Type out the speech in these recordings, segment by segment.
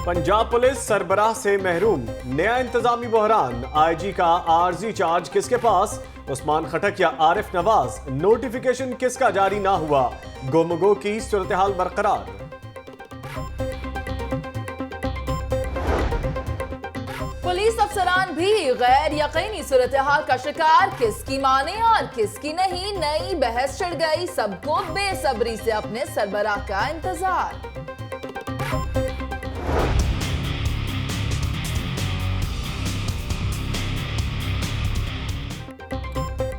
Punjab police सरबराह से महरूम, नया इंतजामी बहरान, आईजी का आरजी चार्ज किसके पास? उस्मान खटक या आरिफ नवाज? नोटिफिकेशन किसका जारी ना हुआ? गोमगो की सूरत-ए-हाल बरकरार। पुलिस अफसरान भी गैर यकीनी सूरत-ए-हाल का शिकार, किसकी माने और किसकी नहीं, नई बहस छिड़ गई। सबको बेसब्री से अपने सरबराह का इंतजार।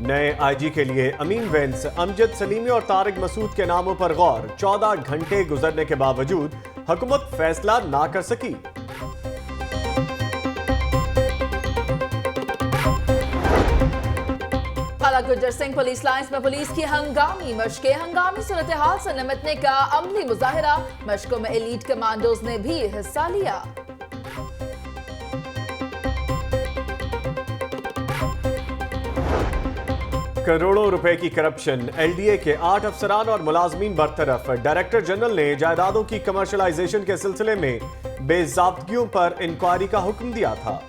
नए आईजी के लिए अमीन वेंस, अमजद सलीमी और तारिक मसूद के नामों पर गौर। 14 घंटे गुजरने के बावजूद हुकूमत फैसला ना कर सकी। गुज्जर सिंह पुलिस लाइंस में पुलिस की हंगामी मशकें, हंगामी सूरत-ए-हाल से निपटने का अमली मुजाहिरा। मशकों में एलीट कमांडोज ने भी हिस्सा लिया। करोड़ों रुपए की करप्शन, एलडीए के 8 अफसरान और मुलाजमीन बरतरफ। डायरेक्टर जनरल ने जायदादों की कमर्शलाइजेशन के सिलसिले में बेज़ाब्तियों पर इंक्वायरी का हुक्म दिया था।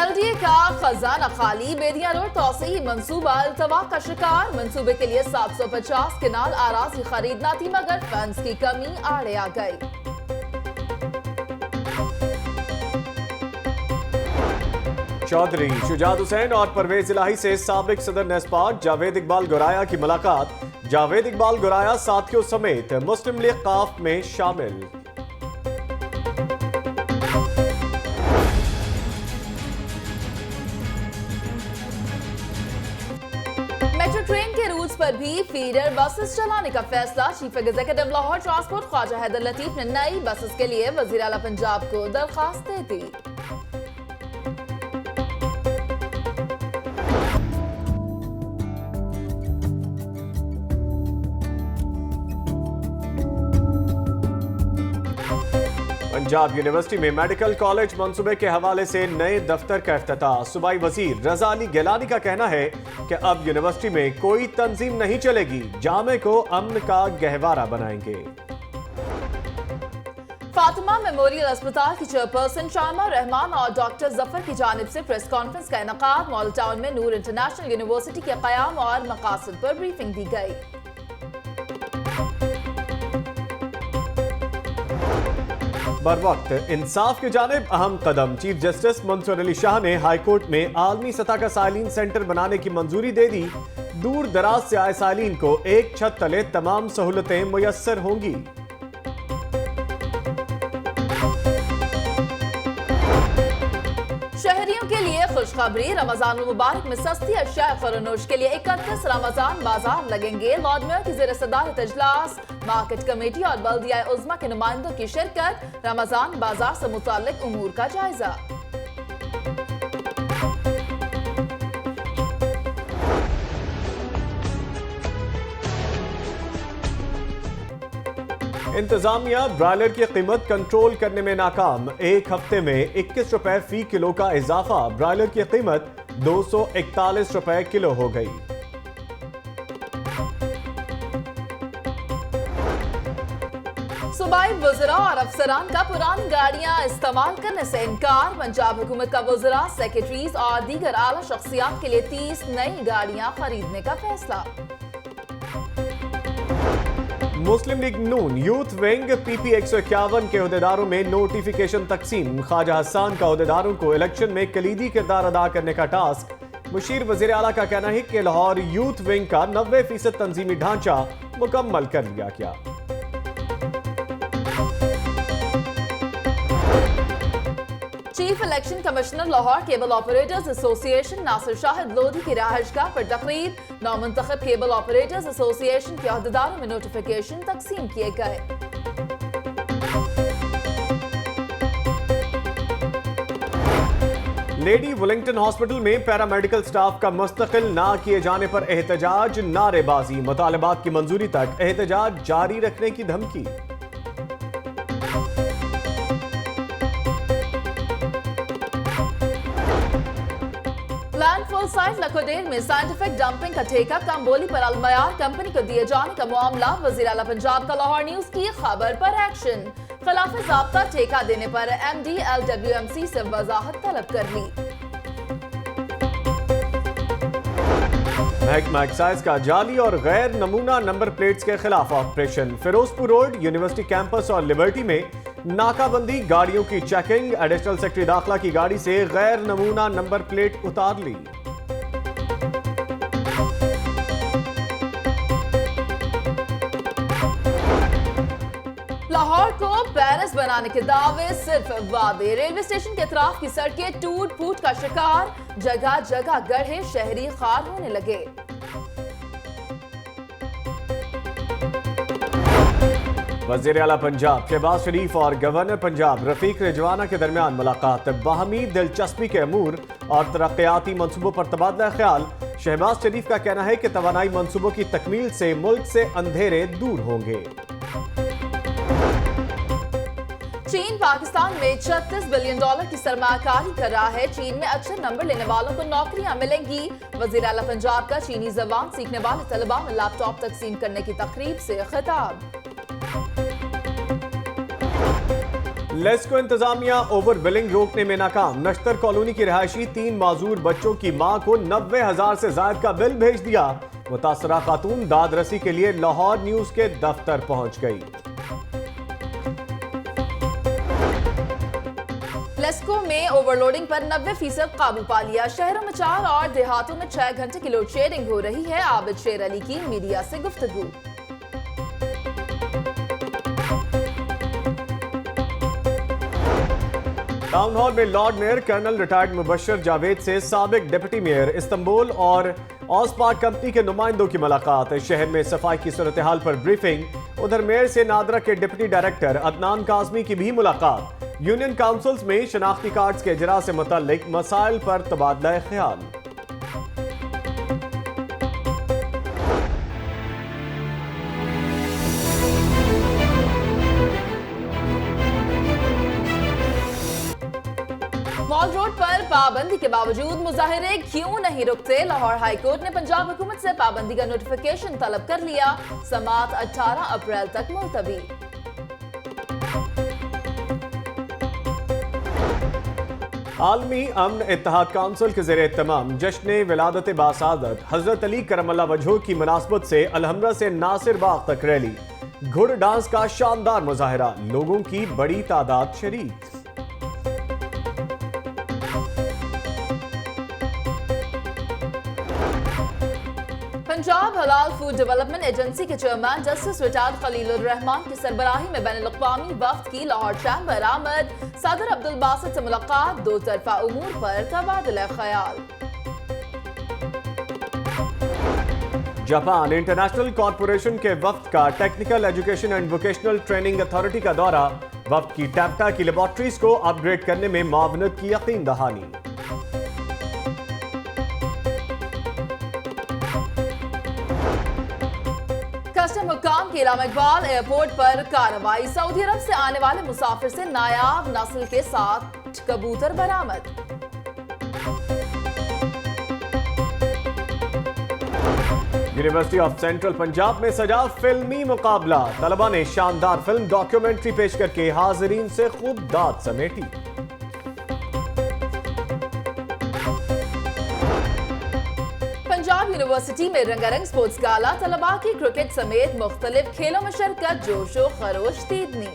एलडीए का खजाना खाली, बेदिया रोड तौसीही मंसूबा अल्तवा का शिकार। मंसूबे के लिए 750 किनाल आराजी खरीदना थी, मगर फंड्स की कमी आड़े आ गई। चौधरी शुजात हुसैन और परवेज इलाही से साबिक सदर नेस्पाक जावेद इकबाल गोराया की मुलाकात। जावेद इकबाल गोराया साथियों समेत मुस्लिम लीग काफ में शामिल। मेट्रो ट्रेन के रूट्स पर भी फीडर बसेस चलाने का फैसला। Chief executive Lahore transport Khawaja Haider Latif ने नई बसेस के लिए वजीर आला पंजाब को दरखास्त दे दी। पंजाब यूनिवर्सिटी में मेडिकल कॉलेज मंसूबे के हवाले से नए दफ्तर का इफ्तिताह। सूबाई वजीर रजा अली गिलानी का कहना है कि अब यूनिवर्सिटी में कोई तंजीम नहीं चलेगी, जामे को अमन का गहवारा बनाएंगे। फातिमा मेमोरियल अस्पताल की चेयरपर्सन शामा रहमान और डॉक्टर जफर की जानिब से प्रेस कॉन्फ्रेंस का इनेकाद। मॉडल टाउन में नूर इंटरनेशनल यूनिवर्सिटी के क़याम और मकासद पर ब्रीफिंग दी गई। बर वक्त इंसाफ की जानिब अहम कदम। चीफ जस्टिस मंसूर अली शाह ने हाई कोर्ट में आलमी सतह का साइलिन सेंटर बनाने की मंजूरी दे दी। दूर दराज से आए साइलिन को एक छत तले तमाम सहूलतें मुयस्सर होंगी। शहरियों के लिए खुशखबरी, रमजान मुबारक में सस्ती अशिया फरोनोश के लिए 31 रमजान बाजार लगेंगे। लॉर्ड मेयर की ज़ेर सदारत इजलास, मार्केट कमेटी और बल्दिया उज़्मा के नुमाइंदों की शिरकत। रमजान बाजार से मुताल्लिक उमूर का जायजा। इंतजामिया ब्रायलर की कीमत कंट्रोल करने में नाकाम। एक हफ्ते में 21 रुपए फी किलो का इजाफा। ब्रायलर की कीमत 241 रुपए किलो हो गई। सूबाई वज़रा और अफसरान का पुरानी गाड़ियां इस्तेमाल करने से इनकार। पंजाब हुकूमत का वज़रा, सेक्रेटरीज और दीगर आला शख्सियात के लिए 30 नई गाड़ियां खरीदने का फैसला। मुस्लिम लीग नून यूथ विंग पीपी 151 के ओहदेदारों में नोटिफिकेशन तकसीम। ख्वाजा हसन का ओहदेदारों को इलेक्शन में कलीदी किरदार अदा करने का टास्क। मुशीर वजीर आला का कहना है कि लाहौर यूथ विंग का 90% तंजीमी ढांचा मुकम्मल कर लिया गया। Chief election commissioner Lahore cable operators association Nasir Shahid Lodhi की रहायशगाह पर तकरीर। नौमुंतखब केबल ऑपरेटर्स एसोसिएशन के अहदेदारों में नोटिफिकेशन तकसीम किए गए। लेडी वेलिंगटन हॉस्पिटल में पैरामेडिकल स्टाफ का मुस्तकिल ना किए जाने पर एहतजाज, नारेबाजी। मुतालबात की मंजूरी तक एहतजाज जारी रखने की धमकी। स्कूल साइट लखोडेर में साइंटिफिक डंपिंग का ठेका कम्बोली पर अलमयार कंपनी को दिए जाने का मामला। वजीर आला पंजाब का लाहौर न्यूज की खबर पर एक्शन। खिलाफ ज़ाब्ता ठेका देने पर MD LWMC से वजाहत तलब कर ली। महकमा एक्साइज का जाली और गैर नमूना नंबर प्लेट्स के खिलाफ operation. Ferozepur road, university campus और लिबर्टी में नाकाबंदी, गाड़ियों की चेकिंग। एडिशनल सेक्रेटरी दाखिला की गाड़ी से गैर नमूना नंबर प्लेट उतार ली। लाहौर को पेरिस बनाने के दावे सिर्फ वादे। रेलवे स्टेशन के अतराफ की सड़कें टूट फूट का शिकार। जगह जगह गड्ढे, शहरी खार होने लगे। वज़ीर आला पंजाब शहबाज शरीफ और गवर्नर पंजाब रफीक रिजवाना के दरमियान मुलाकात। बाहमी दिलचस्पी के अमूर और तरक्याती मंसूबों पर तबादला ख्याल। शहबाज शरीफ का कहना है कि तवानाई मंसूबों की तकमील से मुल्क से अंधेरे दूर होंगे। चीन पाकिस्तान में $36 बिलियन की सरमाकारी कर रहा है। चीन में अच्छे नंबर लेने वालों को नौकरियां मिलेंगी। वज़ीर आला पंजाब का चीनी ज़बान सीखने वाले तलबा में लैपटॉप तकसीम करने की तकरीब से खिताब। लेस्को इंतजामिया ओवर बिलिंग रोकने में नाकाम। नश्तर कॉलोनी की रिहायशी 3 माजूर बच्चों की मां को 90,000 से ज्यादा का बिल भेज दिया। मुतासरा खातून दाद रसी के लिए लाहौर न्यूज के दफ्तर पहुंच गई। लेस्को में ओवरलोडिंग पर 90% काबू पा लिया। शहरों में 4 और देहातों में 6 घंटे की लोड शेडिंग हो रही है। आबिद शेर अली की मीडिया से गुफ्तगू। टाउन हॉल में lord mayor colonel retired Mubashar Javed से साबिक डिप्टी मेयर इस्तांबुल और ऑस्पार्ट कंपनी के नुमाइंदों की मुलाकात। शहर में सफाई की सूरत हाल पर ब्रीफिंग। उधर मेयर से नादरा के डिप्टी डायरेक्टर अदनान काज़मी की भी मुलाकात। यूनियन काउंसिल्स में शनाख्ती कार्ड्स के इजरा से मुतल्लिक मसाइल पर तबादला ख्याल। मॉल रोड पर पाबंदी के बावजूद मुजाहिरे क्यों नहीं रुकते? लाहौर हाई कोर्ट ने पंजाब हुकूमत से पाबंदी का नोटिफिकेशन तलब कर लिया। समात 18 अप्रैल तक मुलतवी। आलमी अमन इत्तेहाद काउंसिल के ज़रिए तमाम जश्न विलादत बासादत हजरत अली करमल्ला वजहो की मुनासबत से अलहमरा से नासिर बाग तक रैली। घुड़ डांस का शानदार मुजाहिरा, लोगों की बड़ी तादाद शरीक। पंजाब हलाल फूड डेवलपमेंट एजेंसी के chairman justice retired Khalilur Rahman की सरबराही में बैनुल-अक़वामी वफ्द की लाहौर चैम्बर आमद। सदर अब्दुल बासित से मुलाकात। 2 तरफा उमूर पर तबादला ख्याल। जापान इंटरनेशनल कॉरपोरेशन के वफ्द का technical education and vocational training authority का दौरा। वफ्द की टैप्टा की लेबॉर्ट्रीज को अपग्रेड करने में मावनत की यकीन दहानी। कस्टम हुक्काम के इलामा इकबाल एयरपोर्ट पर कार्रवाई। सऊदी अरब से आने वाले मुसाफिर से नायाब नस्ल के 7 कबूतर बरामद। यूनिवर्सिटी ऑफ सेंट्रल पंजाब में सजा फिल्मी मुकाबला। तलबा ने शानदार फिल्म डॉक्यूमेंट्री पेश करके हाजिरीन से खूब दाद समेटी। पंजाब यूनिवर्सिटी में रंगारंग स्पोर्ट्स गाला। तलबा की क्रिकेट समेत मुख्तलिफ खेलों में शिरकत। जोशो खरोश तीदनी।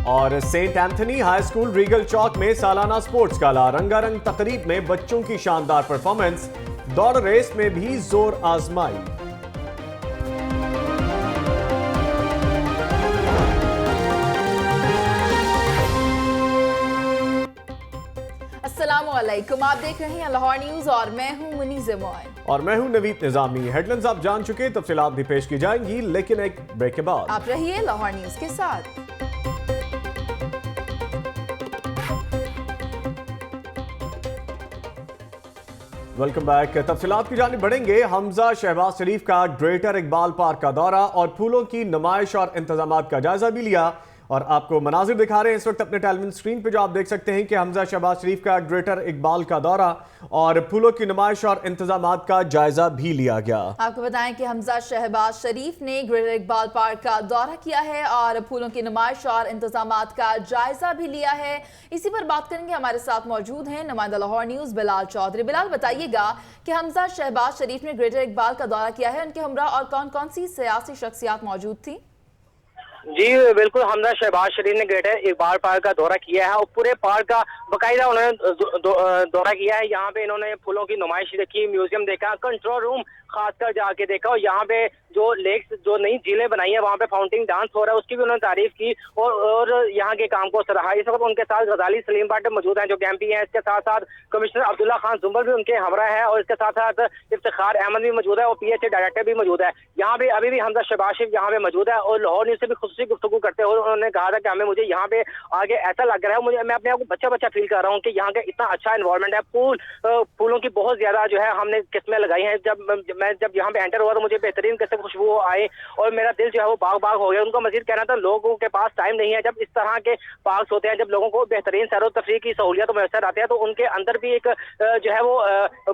और Saint Anthony high school Regal Chowk में सालाना स्पोर्ट्स गाला। रंगारंग तकरीब में बच्चों की शानदार परफॉर्मेंस। दौड़ रेस में भी जोर आजमाई। अस्सलामुअलैकुम, आप देख रहे हैं लाहौर न्यूज और मैं हूं मुनीज़ मोइन और मैं हूं नवीद निजामी। हेडलाइंस आप जान चुके, तफसीलात भी पेश की जाएंगी, लेकिन एक ब्रेक के बाद आप रहिए लाहौर न्यूज के साथ। Welcome back. तफसीलात की जानिब बढ़ेंगे। हमजा शहबाज शरीफ का ग्रेटर इकबाल पार्क का दौरा और फूलों की नुमाइश और इंतजामात का जायजा भी लिया, और आपको मनाजिर दिखा रहे हैं इस वक्त अपने टेलीविजन स्क्रीन पे, जो आप देख सकते हैं कि हमजा शहबाज शरीफ का ग्रेटर इकबाल का दौरा और फूलों की नुमाइश और इंतजामात का जायजा भी लिया गया। आपको बताएं कि हमजा शहबाज शरीफ ने ग्रेटर इकबाल पार्क का दौरा किया है और फूलों की नुमाइश और इंतजामात का जायजा भी लिया है। इसी पर बात करेंगे। हमारे साथ मौजूद हैं नुमाइंदा लाहौर न्यूज़ बिलाल चौधरी। बिलाल, बताइएगा कि हमजा शहबाज शरीफ ने ग्रेटर इकबाल का दौरा किया है, उनके हमरा और कौन कौन सी सियासी शख्सियात मौजूद थी? जी बिल्कुल, हमजा शहबाज शरीफ ने ग्रेटर इकबाल पार्क का दौरा किया है और पूरे पार्क का बाकायदा उन्होंने दौरा किया है। यहाँ पे इन्होंने फूलों की नुमाइश देखी, म्यूजियम देखा, कंट्रोल रूम खासकर जाके देखा, और यहाँ पे जो लेक्स, जो नई झीलें बनाई है, वहाँ पे फाउंटेन डांस हो रहा है, उसकी भी उन्होंने तारीफ की और यहाँ के काम को सराहा। इस वक्त उनके साथ गजाली सलीम भट्ट मौजूद हैं जो के MP हैं। इसके साथ साथ कमिश्नर अब्दुल्ला खान जुम्बल भी उनके हमरा है, और इसके साथ साथ इफ्तिखार अहमद भी मौजूद है और PHA डायरेक्टर भी मौजूद है। यहाँ पे अभी भी हमजा शहबाज शरीफ यहाँ पे मौजूद है और लाहौर न्यूज़ से भी खुसूसी गुफ्तगू करते हुए उन्होंने कहा था कि मुझे यहाँ पे आगे ऐसा लग रहा है, मैं अपने आप को बच्चा बच्चा फील कर रहा हूँ कि यहाँ का इतना अच्छा एनवायरनमेंट है। फूलों की बहुत ज्यादा जो है हमने किस्में लगाई हैं। जब यहाँ पे एंटर हुआ तो मुझे बेहतरीन किस्म खुशबू आई और मेरा दिल जो है वो बाग बाग हो गया। उनका मजीद कहना था लोगों के पास टाइम नहीं है। जब इस तरह के पार्क होते हैं, जब लोगों को बेहतरीन सैर व तफरीह की सहूलियत मैसर आती है, तो उनके अंदर भी एक जो है वो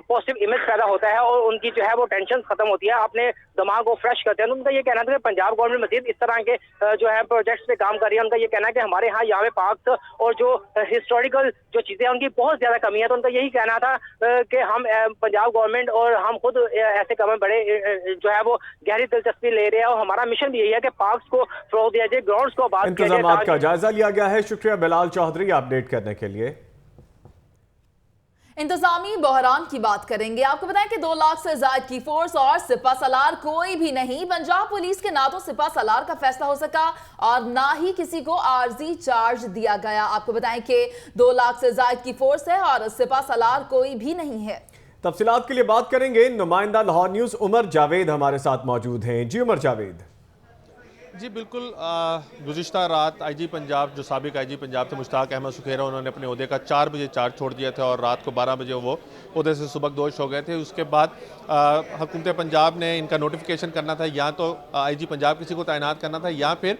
पॉजिटिव इमेज पैदा होता है और उनकी जो है वो टेंशन खत्म होती है, अपने दिमाग को फ्रेश करते हैं। तो उनका ये कहना था कि पंजाब गवर्नमेंट मजीद इस तरह के जो है प्रोजेक्ट्स पे काम कर रही है। उनका ये कहना है कि हमारे यहाँ पे पार्क और जो हिस्टोरिकल जो चीजें हैं उनकी बहुत ज्यादा कमी है। तो उनका यही कहना था कि हम पंजाब गवर्नमेंट और हम खुद ऐसे काम में बड़े जो है वो गहरी दिलचस्पी ले रहे हैं और हमारा मिशन भी यही है कि पार्क्स को फरोग दिया जाए, ग्राउंड्स को आबाद किया जाए। इंतजामात का जायजा लिया गया है। शुक्रिया बिलाल चौधरी अपडेट करने के लिए। इंतजामी बहरान की बात करेंगे। आपको बताएं कि 2 लाख से ज्यादा की फोर्स और सिपा सलार कोई भी नहीं। पंजाब पुलिस के ना तो सिपा सलार का फैसला हो सका और ना ही किसी को आर्जी चार्ज दिया गया। आपको बताएं कि 2 लाख से ज्यादा की फोर्स है और सिपा सलार कोई भी नहीं है। तफसीलात के लिए बात करेंगे। नुमाइंदा लाहौर न्यूज़ उमर जावेद हमारे साथ मौजूद हैं। जी उमर जावेद। जी बिल्कुल, गुज़िश्ता रात IG पंजाब जो साबिक IG पंजाब थे मुश्ताक अहमद सुखेरा, उन्होंने अपने ओहदे का 4 बजे चार्ज छोड़ दिया था और रात को 12 बजे वो ओहदे से सुबकदोश हो गए थे। उसके बाद हुकूमत पंजाब ने इनका नोटिफिकेशन करना था, या तो IG पंजाब किसी को तैनात करना था या फिर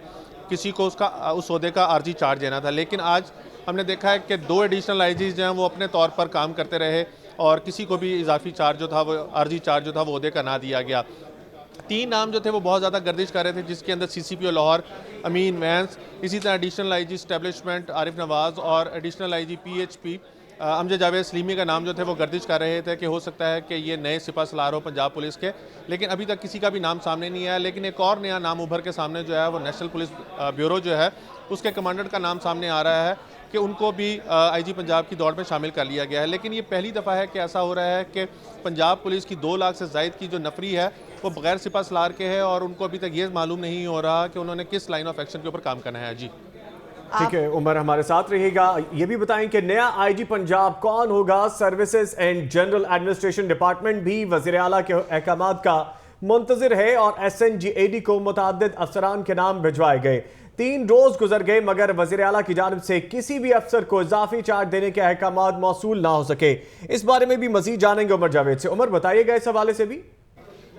किसी को उस ओहदे का आर्जी चार्ज देना था। लेकिन आज हमने देखा है कि 2 एडिशनल IGs जो हैं वो अपने तौर पर काम करते रहे और किसी को भी इजाफी चार्ज जो था वो आर्जी चार्ज जो था वो ओहदे का ना दिया गया। 3 नाम जो थे वो बहुत ज़्यादा गर्दिश कर रहे थे, जिसके अंदर CCPO लाहौर अमीन वैंस, इसी तरह एडिशनल IG स्टैब्लिशमेंट आरिफ नवाज़ और additional IG PHP Amjad Javed Salimi का नाम जो थे वो गर्दिश कर रहे थे कि हो सकता है कि ये नए सिपा सलार हो पंजाब पुलिस के। लेकिन अभी तक किसी का भी नाम सामने नहीं आया। लेकिन एक और नया नाम उभर के सामने जो है वो नेशनल पुलिस ब्यूरो जो है उसके कमांडर का नाम सामने आ रहा है कि उनको भी IG पंजाब की दौड़ में शामिल कर लिया गया है। लेकिन ये पहली दफ़ा है कि ऐसा हो रहा है कि पंजाब पुलिस की 2 लाख से ज़ायद की जो नफरी है वो बगैर सिपा सलार के है और उनको अभी तक ये मालूम नहीं हो रहा कि उन्होंने किस लाइन ऑफ एक्शन के ऊपर काम करना है। जी ठीक है उमर, हमारे साथ रहिएगा। ये भी बताएं कि नया IG पंजाब कौन होगा। Services and general administration department भी वज़ीर आला के अहकामात का मुंतज़िर है और SNGAD को मुतअद्दिद अफसरान के नाम भिजवाए गए। 3 रोज गुजर गए मगर वज़ीर आला की जानिब से किसी भी अफसर को इजाफी चार्ज देने के अहकामात मौसूल ना हो सके। इस बारे में भी मजीद जानेंगे उमर जावेद से। उमर बताइएगा इस हवाले से भी।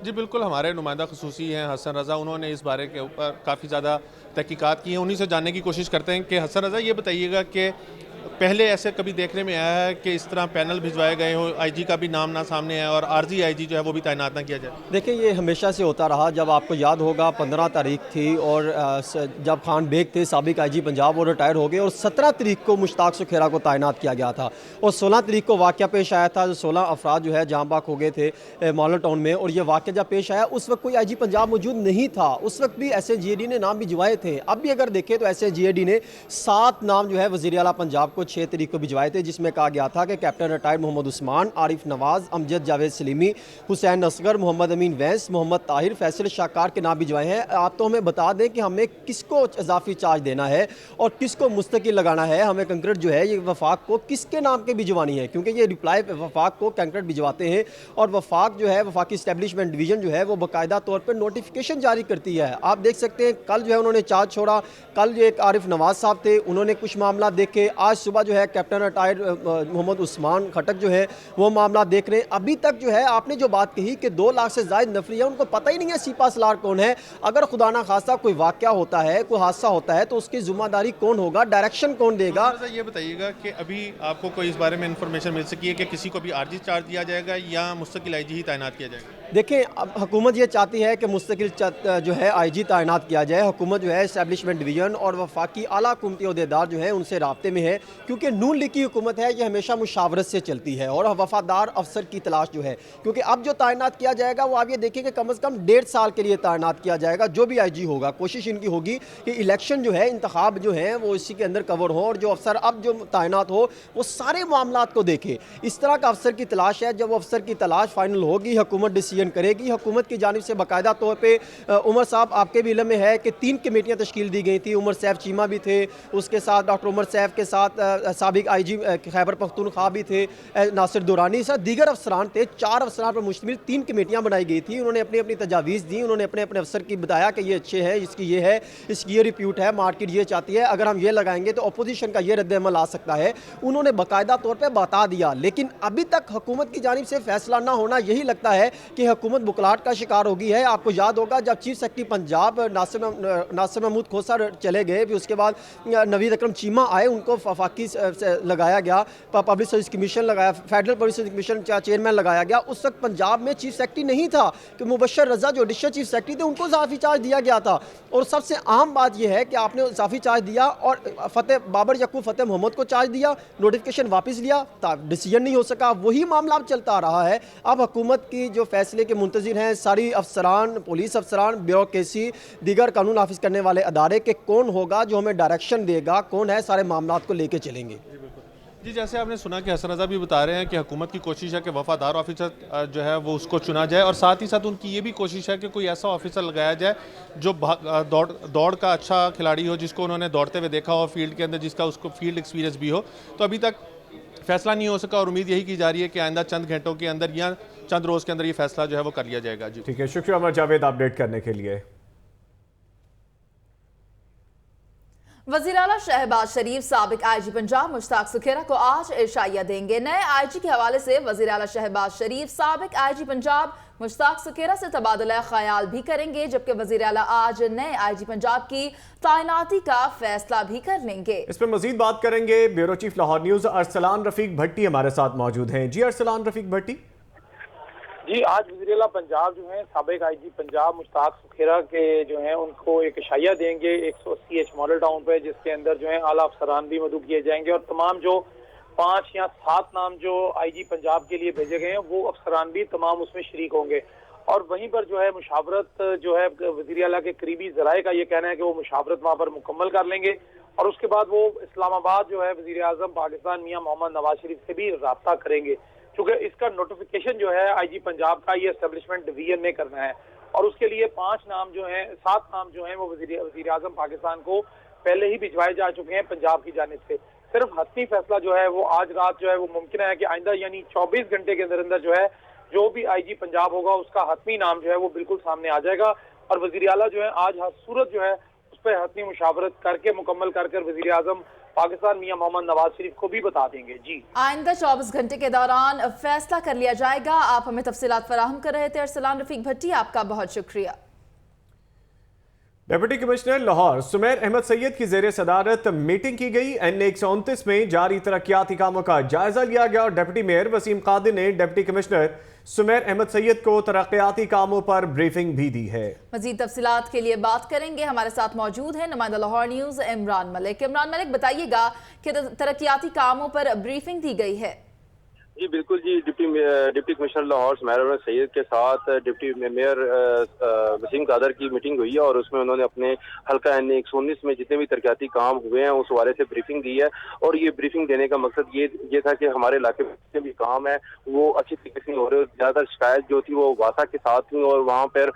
जी बिल्कुल, हमारे नुमाइंदा खसूसी हैं हसन रज़ा, उन्होंने इस बारे के ऊपर काफ़ी ज़्यादा तहकीकात की हैं। उन्हीं से जानने की कोशिश करते हैं कि हसन रज़ा ये बताइएगा कि पहले ऐसे कभी देखने में आया है कि इस तरह पैनल भिजवाए गए हो, IG का भी नाम ना सामने है और आर्जी IG जो है वो भी तैनात ना किया जाए? देखिए ये हमेशा से होता रहा। जब आपको याद होगा 15 तारीख थी और जब खान बेग थे साबिक IG पंजाब, वो रिटायर हो गए और 17 तारीख को मुश्ताक सुखेरा को तैनात किया गया था और 16 तारीख को वाक़या पेश आया था। 16 अफराद जो है जहाँ बाक हो गए थे मॉडल टाउन में और ये वाक़या जब पेश आया उस वक्त कोई IG पंजाब मौजूद नहीं था। उस वक्त भी SNGAD ने नाम भिजवाए थे। अब भी अगर देखें तो SNGAD ने 7 नाम जो है वज़ीर आला पंजाब को 6 तारीख को भिजवाए थे, जिसमें कहा गया था कि कैप्टन रिटायर्ड मोहम्मद उस्मान, आरिफ नवाज, अमजद जावेद सलीमी, हुसैन असगर, मोहम्मद अमीन वैंस, मोहम्मद ताहिर, फैसल शाकार के नाम भिजवाए हैं। आप तो हमें बता दें कि हमें किसको इजाफी चार्ज देना है और किसको मुस्तकिल लगाना है। हमें कंक्रीट जो है ये वफाक को किसके नाम के भिजवानी है, क्योंकि ये रिप्लाई वफाक को कंक्रीट भिजवाते हैं और वफाक जो है वफाकी इस्टेब्लिशमेंट डिवीजन जो है वो बाकायदा तौर पर नोटिफिकेशन जारी करती है। आप देख सकते हैं कल जो है उन्होंने चार्ज छोड़ा। कल जो एक आरिफ नवाज साहब थे उन्होंने कुछ मामला देखे, आज सुबह जो है कैप्टन रिटायर्ड मोहम्मद उस्मान खटक जो है वो मामला देख रहे हैं। अभी तक जो है आपने जो बात कही कि 2 लाख से ज़ायद नफरी है, उनको पता ही नहीं है सीपा सलार कौन है। अगर खुदा ना खासा कोई वाक़या होता है, कोई हादसा होता है, तो उसकी जिम्मेदारी कौन होगा, डायरेक्शन कौन देगा? ये बताइएगा कि अभी आपको कोई इस बारे में इंफॉर्मेशन मिल सकी है कि किसी को भी आरजी चार्ज दिया जाएगा या मुस्तकिल आईजी ही तैनात किया जाएगा? देखिए, अब हुकूमत ये चाहती है कि मुस्तकिल जो है आईजी तैनात किया जाए। हुकूमत जो है इस्टेब्लिशमेंट डिवीज़न और वफाकी आला हुकूमती अहदेदार जो है उनसे राब्ते में है, क्योंकि नून लीग की हुकूमत है ये हमेशा मुशावरत से चलती है और वफादार अफसर की तलाश जो है, क्योंकि अब जो तैनात किया जाएगा वो आप ये देखिए कि कम अज़ कम 1.5 साल के लिए तैनात किया जाएगा। जो भी आईजी होगा, कोशिश इनकी होगी कि इलेक्शन जो है, इंतखाब जो है वो इसी के अंदर कवर हो और जो अफसर अब जो तैनात हो वो सारे मामलात को देखे। इस तरह का अफसर की तलाश है। जब वो अफसर की तलाश फाइनल होगी, हुकूमत डिसीजन करेगी। हुकूमत की जानिब से बाकायदा तौर पर उमर साहब आपके भी इल्म में है कि 3 कमेटियाँ तश्कील दी गई थी। उमर सैफ चीमा भी थे, उसके साथ डॉक्टर उमर सैफ के साथ साबिक आईजी खैबर पख्तूनख्वा भी थे, नासिर दुरानी सर, दीगर अफसरान थे। 4 अफसरान पर मुश्तमिल 3 कमेटियाँ बनाई गई थी। उन्होंने अपनी अपनी तजावीज़ दी, उन्होंने अपने अपने अफसर की बताया कि ये अच्छे हैं, इसकी ये है, इसकी ये रिप्यूट है, मार्केट ये चाहती है, अगर हम ये लगाएंगे तो अपोजिशन का ये रद्द-ए-अमल आ सकता है। उन्होंने बाकायदा तौर पर बता दिया, लेकिन अभी तक हुकूमत की जानिब से फैसला ना होना यही लगता है कि हुकूमत बुखलाहट का शिकार होगी है। आपको याद होगा जब चीफ सेक्रेटरी पंजाब नासिर महमूद खोसर चले गए, फिर उसके बाद नवीद अकरम चीमा आए, उनको वफाकी लगाया गया, पब्लिक सर्विस कमीशन लगाया, federal public service commission chairman लगाया गया। उस वक्त पंजाब में चीफ सेक्रेटरी नहीं था कि मुबशर रजा जो एडिशनल चीफ सेक्रेटरी थे उनको इजाफी चार्ज दिया गया था। और सबसे अहम बात यह है कि आपने इजाफी चार्ज दिया और बाबर यकूब फतेह मोहम्मद को चार्ज दिया, नोटिफिकेशन वापस लिया, डिसीजन नहीं हो सका। वही मामला अब चलता आ रहा है। अब हुकूमत की जो फैसले के मुंतजिर हैं सारी अफसरान, पुलिस अफसरान, ब्यूरोक्रेसी, दीगर कानून नाफिज करने वाले अदारे के कौन होगा जो हमें डायरेक्शन देगा, कौन है, सारे मामलात को लेके चलेंगे। जी, जैसे आपने सुना कि हसन रज़ा भी बता रहे हैं कि हुकूमत की कोशिश है कि वफादार ऑफिसर जो है वो उसको चुना जाए और साथ ही साथ उनकी ये भी कोशिश है कि कोई ऐसा ऑफिसर लगाया जाए जो दौड़ का अच्छा खिलाड़ी हो, जिसको उन्होंने दौड़ते हुए देखा हो फील्ड के अंदर, जिसका उसको फील्ड एक्सपीरियंस भी हो। तो अभी तक फैसला नहीं हो सका और उम्मीद यही की जा रही है कि आइंदा चंद घंटों के अंदर या चंद रोज़ के अंदर ये फैसला जो है वो कर लिया जाएगा। जी ठीक है, शुक्रिया अमर जावेद अपडेट करने के लिए। वज़ीर आला शहबाज शरीफ साबिक आईजी पंजाब मुश्ताक सुखेरा को आज इशाइया देंगे। नए आईजी के हवाले से वज़ीर आला शहबाज शरीफ साबिक आईजी पंजाब मुश्ताक सुखेरा से तबादला ख्याल भी करेंगे, जबकि वज़ीर आला आज नए आईजी पंजाब की तैनाती का फैसला भी कर लेंगे। इस पर मजीद बात करेंगे। Bureau chief Lahore news Arsalan Rafiq Bhatti हमारे साथ मौजूद हैं। जी अरसलान रफीक भट्टी। जी, आज वज़ीर आला पंजाब जो है साबिक आईजी पंजाब मुश्ताक सुखेरा के जो है उनको एक इशाइया देंगे 180H मॉडल टाउन पे, जिसके अंदर जो है आला अफसरान भी मदऊ किए जाएंगे और तमाम जो 5 या 7 नाम जो आईजी पंजाब के लिए भेजे गए हैं वो अफसरान भी तमाम उसमें शरीक होंगे। और वहीं पर जो है मुशावरत जो है वज़ीर आला के करीबी ज़राए का ये कहना है कि वो मुशावरत वहाँ पर मुकम्मल कर लेंगे और उसके बाद वो इस्लामाबाद जो है वज़ीर आज़म पाकिस्तान मियाँ मोहम्मद नवाज शरीफ से भी रब्ता करेंगे, क्योंकि इसका नोटिफिकेशन जो है आईजी पंजाब का ये एस्टेब्लिशमेंट डिवीजन ने करना है और उसके लिए 5 नाम जो हैं, 7 नाम जो हैं वो वज़ीर आज़म पाकिस्तान को पहले ही भिजवाए जा चुके हैं पंजाब की जानिब से। सिर्फ हतमी फैसला जो है वो आज रात जो है वो मुमकिन है कि आइंदा यानी 24 घंटे के अंदर अंदर जो है जो भी आईजी पंजाब होगा उसका हतमी नाम जो है वो बिल्कुल सामने आ जाएगा और वज़ीर आला जो है आज हर सूरत जो है उस पर हतमी मुशावरत करके मुकम्मल कर वज़ीर आज़म पाकिस्तान मियाँ मोहम्मद नवाज शरीफ को भी बता देंगे। जी, आइंदा 24 घंटे के दौरान फैसला कर लिया जाएगा। आप हमें तफसीलात फराहम कर रहे थे अरसलान रफीक भट्टी, आपका बहुत शुक्रिया। डिप्टी कमिश्नर लाहौर सुमेर अहमद सैयद की ज़ेर सदारत मीटिंग की गई। N129 में जारी तरक्याती कामों का जायजा लिया गया और डिप्टी मेयर वसीम कादिर ने डिप्टी कमिश्नर सुमेर अहमद सैयद को तरक्याती कामों पर ब्रीफिंग भी दी है। मजीद तफसीलात के लिए बात करेंगे, हमारे साथ मौजूद है नुमाइंदा लाहौर न्यूज़ इमरान मलिक। इमरान मलिक, बताइएगा कि तरक्याती कामों पर ब्रीफिंग दी गई है। जी बिल्कुल जी, डिप्टी कमिश्नर लाहौर सुमेर अहमद सैयद के साथ डिप्टी मेयर वसीम कादर की मीटिंग हुई है और उसमें उन्होंने अपने हल्का N119 में जितने भी तरक्याती काम हुए हैं उस हवाले से ब्रीफिंग दी है और ये ब्रीफिंग देने का मकसद ये था कि हमारे इलाके में जितने भी काम है वो अच्छी तरीके से हो रहे हैं। ज़्यादातर शिकायत जो थी वो वासा के साथ थी और वहाँ पर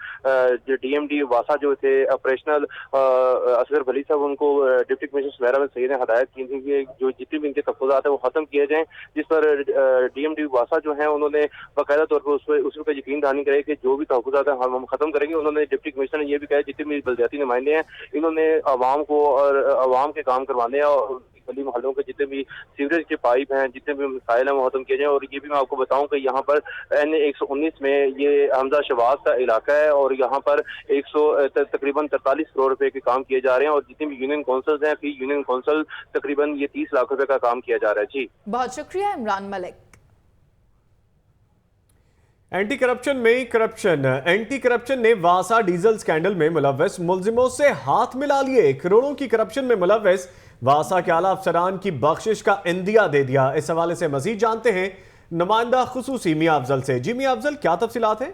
जो DMD वासा जो थे ऑपरेशनल असगर वली साहब, उनको डिप्टी कमिश्नर सुमेर अहमद सैयद ने हदायत की थी कि जो जितने भी इनके तहफ़्फ़ुज़ात है वो ख़त्म किए जाएँ, जिस पर DMD वासा जो है उन्होंने बाकायदा तौर पर उस पर यकीन दहानी करे कि जो भी तहफ़्फ़ुज़ात है हम खत्म करेंगे। उन्होंने डिप्टी कमिश्नर ने यह भी कहा जितने भी बल्दियाती नुमाइंदे हैं इन्होंने आवाम को और आवाम के काम करवाने हैं और गली मोहल्लों के जितने भी सीवरेज के पाइप हैं, जितने भी मसाइल हैं वो खत्म किए जाएं। और ये भी मैं आपको बताऊं कि यहाँ पर NA-119 में ये हमजा शहबाज का इलाका है और यहाँ पर तकरीबन 43 करोड़ रुपए के काम किए जा रहे हैं और जितने भी यूनियन काउंसिल्स हैं, फी यूनियन काउंसिल तकरीबन ये 30 लाख रुपए का काम किया जा रहा है। जी बहुत शुक्रिया इमरान मलिक। एंटी करप्शन में करप्शन। एंटी करप्शन ने वासा डीजल स्कैंडल में मुलव्वस मुलजिमों से हाथ मिला लिए। करोड़ों की करप्शन में मुलव्वस वासा के आला अफसरान की बख्शिश का इंदिया दे दिया। इस हवाले से मजीद जानते हैं नुमाइंदा खुसूसी मियां अफजल से। जी मियां अफजल, क्या तफसीलात हैं?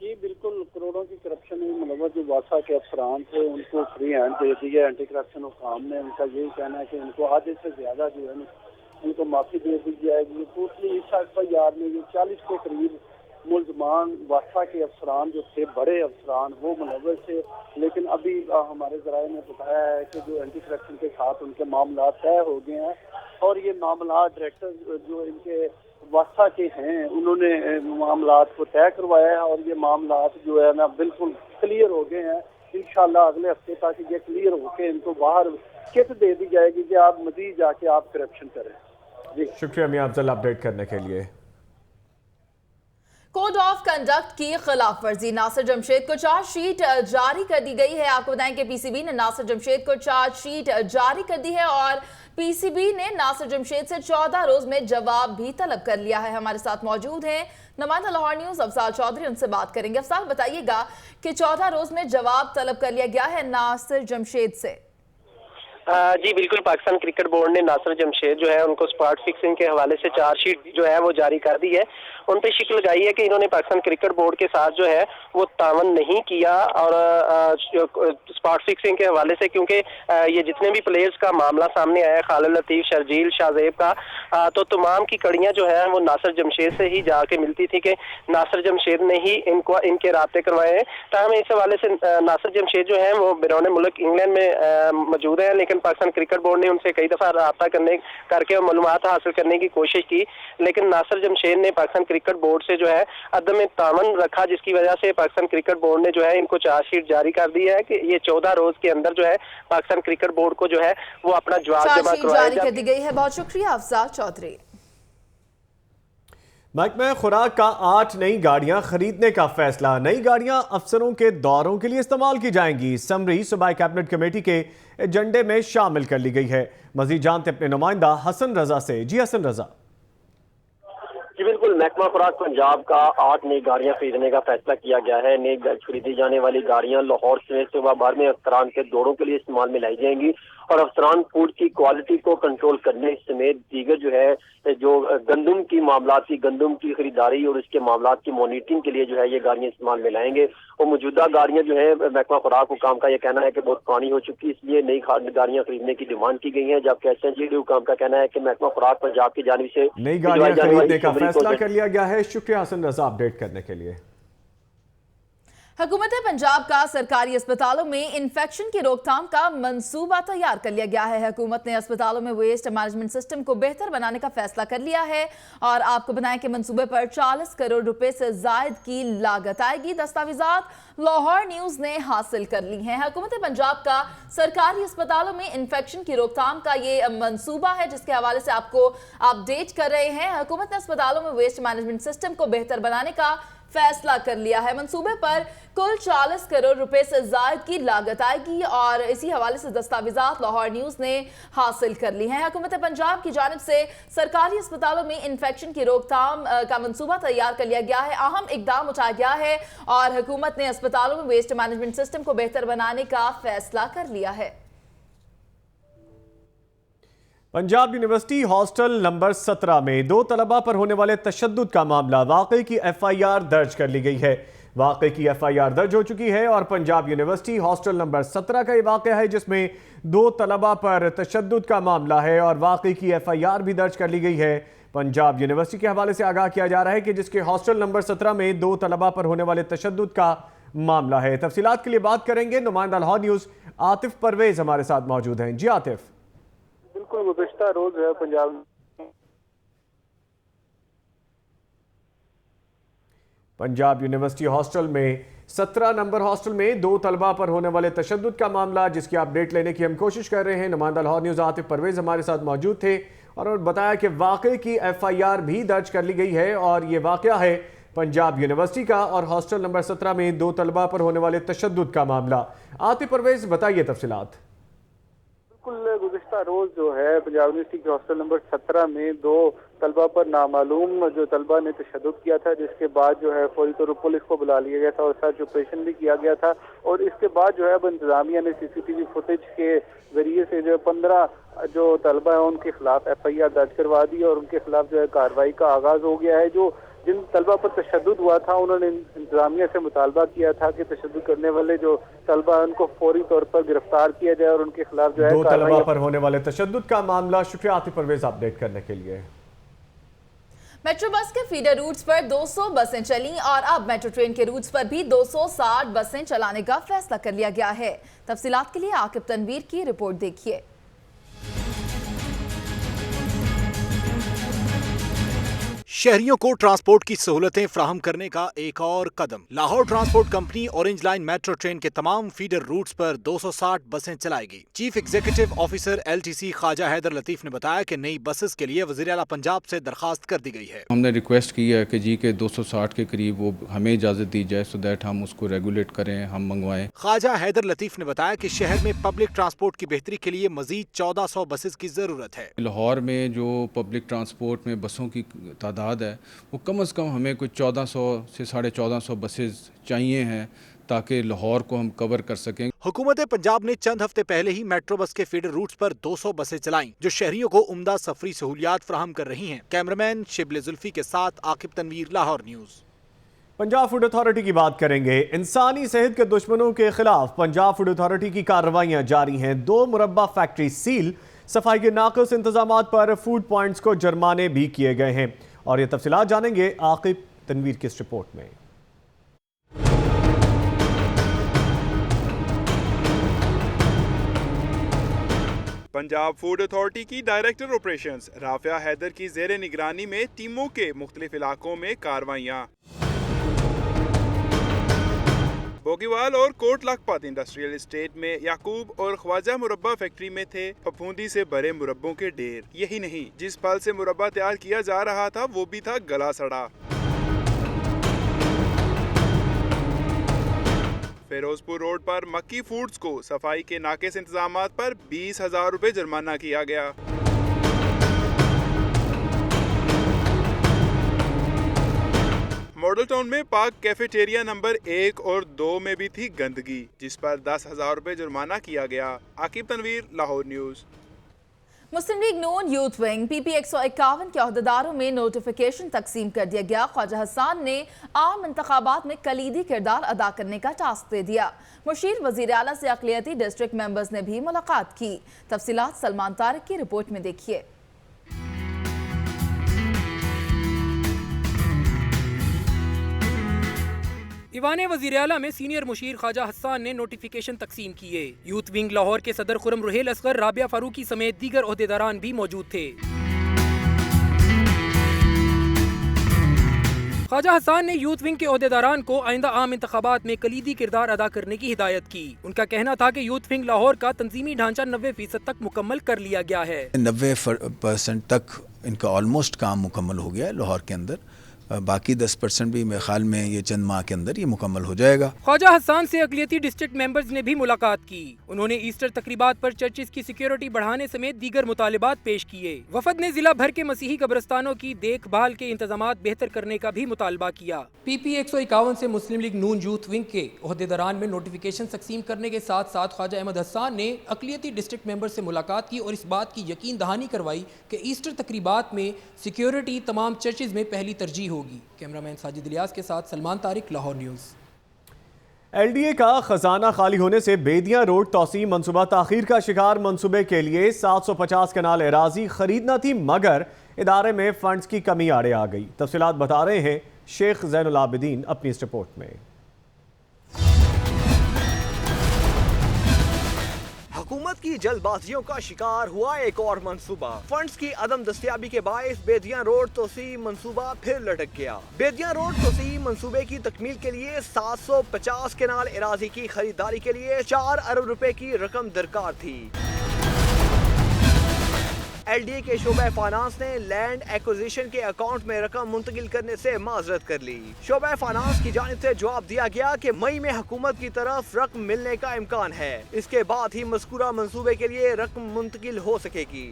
जी बिल्कुल, करोड़ों की करप्शन में मुलव्वस जो वासा के अफसरान थे उनको फ्री हैंड दे दी है एंटी करप्शन हुकाम ने। उनका यही कहना है कि उनको आधे से ज्यादा जो है उनको माफी दे दी जाएगी। टोटली इस FIR में ये 40 के करीब मुलजमान वासा के अफसरान जो थे, बड़े अफसरान, वो मुलव्वस थे। लेकिन अभी हमारे ज़राए ने बताया है कि जो एंटी करप्शन के साथ उनके मामला तय हो गए हैं और ये मामला डायरेक्टर जो इनके वासा के हैं उन्होंने मामला को तय करवाया है और ये मामला जो है ना बिल्कुल क्लियर हो गए हैं। इंशाल्लाह अगले हफ्ते तक ये क्लियर होके इनको बाहर किट दे दी जाएगी कि आप मजीद जाके आप करप्शन करें। जी शुक्रिया मियां अफजल अपडेट करने के लिए। कोड ऑफ कंडक्ट की खिलाफ वर्जी, नासिर जमशेद को चार्जशीट जारी कर दी गई है। आपको बताएं कि PCB ने नासिर जमशेद को चार्जशीट जारी कर दी है और PCB ने नासिर जमशेद से 14 रोज में जवाब भी तलब कर लिया है। हमारे साथ मौजूद हैं नुमाइंदा लाहौर न्यूज अफसाल चौधरी, उनसे बात करेंगे। अफसाल, बताइएगा कि 14 रोज में जवाब तलब कर लिया गया है नासिर जमशेद से। जी बिल्कुल, पाकिस्तान क्रिकेट बोर्ड ने नासिर जमशेद जो है उनको स्पॉट फिक्सिंग के हवाले से चार्जशीट जो है वो जारी कर दी है। उन पे शिक लगाई है कि इन्होंने पाकिस्तान क्रिकेट बोर्ड के साथ जो है वो तावन नहीं किया और स्पॉट फिक्सिंग के हवाले से, क्योंकि ये जितने भी प्लेयर्स का मामला सामने आया, खालिद लतीफ, शर्जील, शाहजेब का, तो तमाम की कड़ियां जो है वो नासिर जमशेद से ही जाके मिलती थी कि नासिर जमशेद ने ही इनके राब्ते करवाए हैं। ताहम इस हवाले से नासिर जमशेद जो है वो बैरून मुल्क इंग्लैंड में मौजूद है, लेकिन पाकिस्तान क्रिकेट बोर्ड ने उनसे कई दफा रब्ता करके और मालूमात हासिल करने की कोशिश की, लेकिन नासिर जमशेद ने पाकिस्तान क्रिकेट बोर्ड से जो है अदम तावन रखा, जिसकी वजह से पाकिस्तान क्रिकेट बोर्ड ने जो है इनको चार्जशीट जारी कर दी है कि ये 14 रोज के अंदर जो है पाकिस्तान क्रिकेट बोर्ड को जो है वो अपना जवाब जमा जारी कर दी गई है। बहुत शुक्रिया अफसाल चौधरी। महकमा खुराक का 8 नई गाड़ियां खरीदने का फैसला। नई गाड़ियां अफसरों के दौरों के लिए इस्तेमाल की जाएंगी। समरी सूबाई कैबिनेट कमेटी के एजेंडे में शामिल कर ली गई है। मजीद जानते अपने नुमाइंदा हसन रजा से। जी हसन रजा। जी बिल्कुल, महकमा खुराक पंजाब का 8 नई गाड़ियां खरीदने का फैसला किया गया है। नई खरीदी जाने वाली गाड़ियां लाहौर समेत सूबा भर में अफसरान के दौरों के लिए इस्तेमाल में लाई जाएंगी और अफसरान फूड की क्वालिटी को कंट्रोल करने समेत दीगर जो है जो गंदम की मामलात की गंदम की खरीदारी और इसके मामलात की मॉनिटरिंग के लिए जो है ये गाड़ियां इस्तेमाल में लाएंगे। और मौजूदा गाड़ियां जो है महकमा खुराक हुकाम का ये कहना है कि बहुत पुरानी हो चुकी, इसलिए नई गाड़ियां खरीदने की डिमांड की गई है। जबकि SNGD हुकाम का कहना है कि महकमा खुराक पंजाब की जानिब से नई गाड़ियां खरीदने का फैसला कर लिया गया है। शुक्रिया हसन रजा अपडेट करने के लिए। हुकूमत पंजाब का सरकारी अस्पतालों में इन्फेक्शन की रोकथाम का मंसूबा तैयार कर लिया गया है। हुकूमत ने अस्पतालों में वेस्ट मैनेजमेंट सिस्टम को बेहतर बनाने का फैसला कर लिया है और आपको बताएं कि मंसूबे पर 40 करोड़ रुपए से जायद की लागत आएगी। दस्तावेजात लाहौर न्यूज ने हासिल कर ली हैं। हुकूमत पंजाब का सरकारी अस्पतालों में इन्फेक्शन की रोकथाम का ये मंसूबा है, जिसके हवाले से आपको अपडेट कर रहे हैं। हुकूमत ने अस्पतालों में वेस्ट मैनेजमेंट सिस्टम को बेहतर बनाने का फैसला कर लिया है। मंसूबे पर कुल 40 करोड़ रुपए से जायद की लागत आएगी और इसी हवाले से दस्तावेजात लाहौर न्यूज ने हासिल कर ली हैं। हुकूमत पंजाब की जानिब से सरकारी अस्पतालों में इन्फेक्शन की रोकथाम का मंसूबा तैयार कर लिया गया है। अहम इकदाम उठाया गया है और हुकूमत ने अस्पतालों में वेस्ट मैनेजमेंट सिस्टम को बेहतर बनाने का फैसला कर लिया है। पंजाब यूनिवर्सिटी हॉस्टल नंबर 17 में 2 तलबा पर होने वाले तशद्दुद का मामला, वाकई की FIR दर्ज कर ली गई है। वाकई की FIR दर्ज हो चुकी है और पंजाब यूनिवर्सिटी हॉस्टल नंबर 17 का ये वाकया है जिसमें 2 तलबा पर तशद्दुद का मामला है और वाकई की FIR भी दर्ज कर ली गई है। पंजाब यूनिवर्सिटी के हवाले से आगाह किया जा रहा है कि जिसके हॉस्टल नंबर 17 में 2 तलबा पर होने वाले तशद्दुद का मामला है। तफसीलात के लिए बात करेंगे नुमाइंदा लाहौर न्यूज आतिफ परवेज हमारे साथ मौजूद हैं। जी आतिफ। बिल्कुल, गुज़श्ता रोज है पंजाब यूनिवर्सिटी हॉस्टल में 17 नंबर हॉस्टल में 2 तलबा पर होने वाले तशद्दुद का मामला, जिसकी अपडेट लेने की हम कोशिश कर रहे हैं। नुमाइंदा लाहौर न्यूज़ आतिफ परवेज हमारे साथ मौजूद थे और उन्होंने बताया कि वाक़े की FIR भी दर्ज कर ली गई है और ये वाक़या है पंजाब यूनिवर्सिटी का और हॉस्टल नंबर 17 में 2 तलबा पर होने वाले तशद्दुद का मामला। आतिफ परवेज, बताइए तफसीलात। बिल्कुल, गुज़िश्ता रोज जो है पंजाब यूनिवर्सिटी के हॉस्टल नंबर 17 में 2 तलबा पर नामालूम जो तलबा ने तशद्दुद किया था, जिसके बाद जो है फौरी तौर पर पुलिस को बुला लिया गया था और सर्च ऑपरेशन भी किया गया था। और इसके बाद जो है अब इंतजामिया ने CCTV फुटेज के जरिए से जो 15 जो तलबा है उनके खिलाफ FIR दर्ज करवा दी और उनके खिलाफ जो है कार्रवाई का आगाज हो गया है। जो जिन तलबा पर तशद्दुद हुआ था उन्होंने इंतजामिया से मुतालबा किया था कि तशद्दुद करने वाले जो तलबा है उनको फौरी तौर पर गिरफ्तार किया जाए और उनके खिलाफ जो है 2 तलबा पर होने वाले तशद्दुद का मामला। शुक्रिया आतिफ परवेज अपडेट करने के लिए। मेट्रो बस के फीडर रूट्स पर 200 बसें चली और अब मेट्रो ट्रेन के रूट्स पर भी 260 बसें चलाने का फैसला कर लिया गया है। तफसीलात के लिए आकिब तनवीर की रिपोर्ट देखिए। शहरियों को ट्रांसपोर्ट की सहूलतें फ्राहम करने का एक और कदम। Lahore transport company orange line metro train के तमाम फीडर रूट्स पर 260 बसें चलाएगी। Chief executive officer LTC Khawaja Haider Latif ने बताया कि नई बसेस के लिए वज़ीर आला पंजाब से दरखास्त कर दी गई है। हमने रिक्वेस्ट की है कि जी के 260 के करीब वो हमें इजाज़त दी जाए, सो दैट हम उसको रेगुलेट करें, हम मंगवाएं। ख्वाजा हैदर लतीफ ने बताया कि शहर में पब्लिक ट्रांसपोर्ट की बेहतरी के लिए मजीद 1400 बसेस की जरूरत है। लाहौर में जो पब्लिक ट्रांसपोर्ट में बसों की तादाद है वो कम से कम हमें कुछ 1400 से 1450 बसेस चाहिए हैं ताकि लाहौर को हम कवर कर सकें। हुकूमत पंजाब ने चंद हफ्ते पहले ही मेट्रो बस के फीडर रूट्स पर 200 बसें चलाईं, जो शहरियों को उम्दा सफरी सहूलियात फराहम कर रही हैं। कैमरामैन शिबले जुल्फी के साथ Aqib Tanveer, Lahore news. Punjab food authority की बात करेंगे। इंसानी सेहत के दुश्मनों के खिलाफ पंजाब फूड अथॉरिटी की कार्रवाइयां जारी हैं। 2 मुरब्बा फैक्ट्री सील, सफाई के नाक़िस इंतजाम पर फूड पॉइंट्स को जुर्माने भी किए गए हैं और ये तफसीलात जानेंगे आकिब तनवीर की इस रिपोर्ट में। पंजाब फूड अथॉरिटी की डायरेक्टर ऑपरेशंस राफिया हैदर की ज़ेरे निगरानी में टीमों के मुख्तलिफ इलाकों में कार्रवाइयाँ। बोगीवाल और कोट लखपत इंडस्ट्रियल एस्टेट में याकूब और ख्वाजा मुरब्बा फैक्ट्री में थे फफूंदी से भरे मुरब्बों के ढेर। यही नहीं, जिस फल से मुरब्बा तैयार किया जा रहा था वो भी था गला सड़ा। फिरोजपुर रोड पर मक्की फूड्स को सफाई के नाकिस इंतजामात पर 20,000 रुपए जुर्माना किया गया। मॉडल टाउन में पार्क कैफेटेरिया नंबर 1 और 2 में भी थी गंदगी, जिस पर 10,000 रुपए जुर्माना किया गया। आकिब तनवीर, लाहौर न्यूज़। मुस्लिम लीग नून यूथ विंग PP 151 के अहदेदारों में नोटिफिकेशन तकसीम कर दिया गया। ख्वाजा हसन ने आम इंतखाबात में कलीदी किरदार अदा करने का टास्क दे दिया। मुशीर वज़ीर आला से अक़लियती डिस्ट्रिक्ट मेंबर्स ने भी मुलाकात की। तफसीलात सलमान तारिक की रिपोर्ट में देखिए। ईवान वज़ीर आला में सीनियर मुशीर ख्वाजा हसन ने नोटिफिकेशन तकसीम किए। यूथ विंग लाहौर के सदर खुर्रम रुहेल असगर, राबिया फारूकी समेत दीगर ओहदेदारान भी मौजूद थे। ख्वाजा हसन ने यूथ विंग के ओहदेदारान को आइंदा आम इंतखाबात में कलीदी किरदार अदा करने की हिदायत की। उनका कहना था कि यूथ विंग लाहौर का तंजीमी ढांचा 90% तक मुकम्मल कर लिया गया है। 90% तक इनका ऑलमोस्ट काम मुकम्मल हो गया है लाहौर के अंदर। बाकी 10% भी मेरे ख्याल में ये चंद माह के अंदर ये मुकम्मल हो जाएगा। ख्वाजा हसन से अक़लियती डिस्ट्रिक्ट मेंबर्स ने भी मुलाकात की। उन्होंने ईस्टर तकरीबात पर चर्चिस की सिक्योरिटी बढ़ाने समेत दीगर मुतालिबात पेश किए। वफद ने जिला भर के मसीही कब्रिस्तानों की देखभाल के इंतजामात बेहतर करने का भी मुतालबा किया। PP 151 से मुस्लिम लीग नून यूथ विंग के ओहदेदारान में नोटिफिकेशन तकसीम करने के साथ साथ ख्वाजा अहमद हसन ने अक़लियती डिस्ट्रिक्ट मेंबर से मुलाकात की और इस बात की यकीन दहानी करवाई कि ईस्टर तकरीबात में सिक्योरिटी तमाम चर्चिज में पहली तरजीह होगी। कैमरामैन साजिद इलियास के साथ सलमान तारिक, लाहौर न्यूज़। LDA का खजाना खाली होने से बेदिया रोड तौसी मनसूबा ताखीर का शिकार। मनसूबे के लिए 750 कनाल एराजी खरीदना थी, मगर इदारे में फंड्स की कमी आड़े आ गई। तफसीलात बता रहे हैं शेख ज़ैनुल आबिदीन अपनी इस रिपोर्ट में। हुकूमत हुकूमत की जल्दबाजियों का शिकार हुआ एक और मंसूबा। फंड्स की अदम दस्तियाबी के बायस बेदिया रोड तोसी मंसूबा फिर लटक गया। बेदिया रोड तोसी मंसूबे की तकमील के लिए 750 केनाल इराजी की खरीदारी के लिए 4 अरब रुपए की रकम दरकार थी। LDA के शोबा फाइनेंस ने लैंड एक्विजिशन के अकाउंट में रकम मुंतकिल करने से माजरत कर ली। शोबा फाइनेंस की जानिब से जवाब दिया गया कि मई में हुकूमत की तरफ रकम मिलने का इम्कान है। इसके बाद ही मज़कूरा मंसूबे के लिए रकम मुंतकिल हो सकेगी।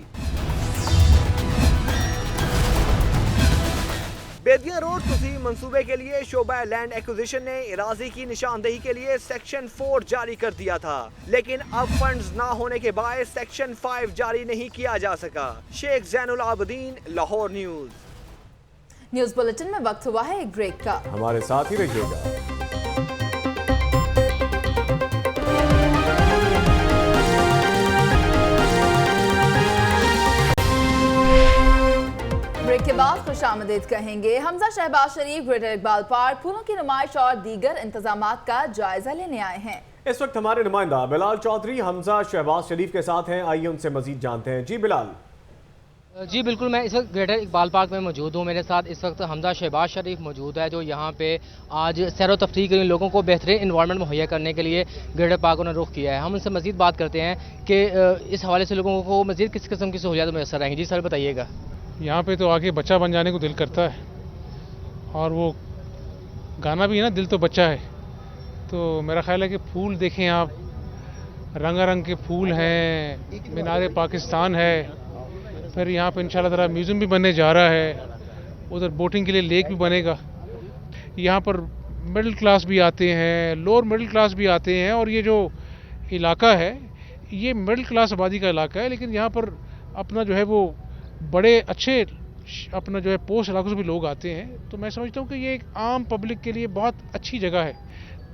बेदिया रोड तुसी मंसूबे के लिए शोबा लैंड एक्विजिशन ने इराजी की निशानदेही के लिए सेक्शन 4 जारी कर दिया था, लेकिन अब फंड्स ना होने के बाद सेक्शन 5 जारी नहीं किया जा सका। शेख ज़ैनुल आबिदीन, लाहौर न्यूज़ बुलेटिन में वक्त हुआ है एक ब्रेक का। हमारे साथ ही रहिएगा। ब्रेक के बाद खुशामदीद कहेंगे। हमजा शहबाज शरीफ ग्रेटर इकबाल पार्क फूलों की नुमाइश और दीगर इंतजामात का जायजा लेने आए हैं। इस वक्त हमारे नुमाइंदा बिलाल चौधरी हमजा शहबाज शरीफ के साथ हैं। आइए उनसे मजीद जानते हैं। जी बिलाल। जी बिल्कुल, मैं इस वक्त ग्रेटर इकबाल पार्क में मौजूद हूँ। मेरे साथ इस वक्त हमजा शहबाज शरीफ मौजूद है, जो यहाँ पे आज सैर व तफरीह के लोगों को बेहतरीन इन्वायरमेंट मुहैया करने के लिए ग्रेटर पार्क ने रुख किया है। हम उनसे मजीद बात करते हैं कि इस हवाले से लोगों को मजीद किस किस्म की सहूलियत मैसर आएंगी। जी सर बताइएगा। यहाँ पे तो आके बच्चा बन जाने को दिल करता है, और वो गाना भी है ना, दिल तो बच्चा है। तो मेरा ख्याल है कि फूल देखें आप, रंगारंग के फूल हैं, मीनार पाकिस्तान है, फिर यहाँ पे इंशाल्लाह ताला म्यूज़ियम भी बनने जा रहा है, उधर बोटिंग के लिए लेक भी बनेगा। यहाँ पर मिडिल क्लास भी आते हैं, लोअर मिडिल क्लास भी आते हैं, और ये जो इलाका है ये मिडिल क्लास आबादी का इलाका है, लेकिन यहाँ पर अपना जो है वो बड़े अच्छे अपना जो है पोस्ट इलाकों से भी लोग आते हैं। तो मैं समझता हूँ कि ये एक आम पब्लिक के लिए बहुत अच्छी जगह है।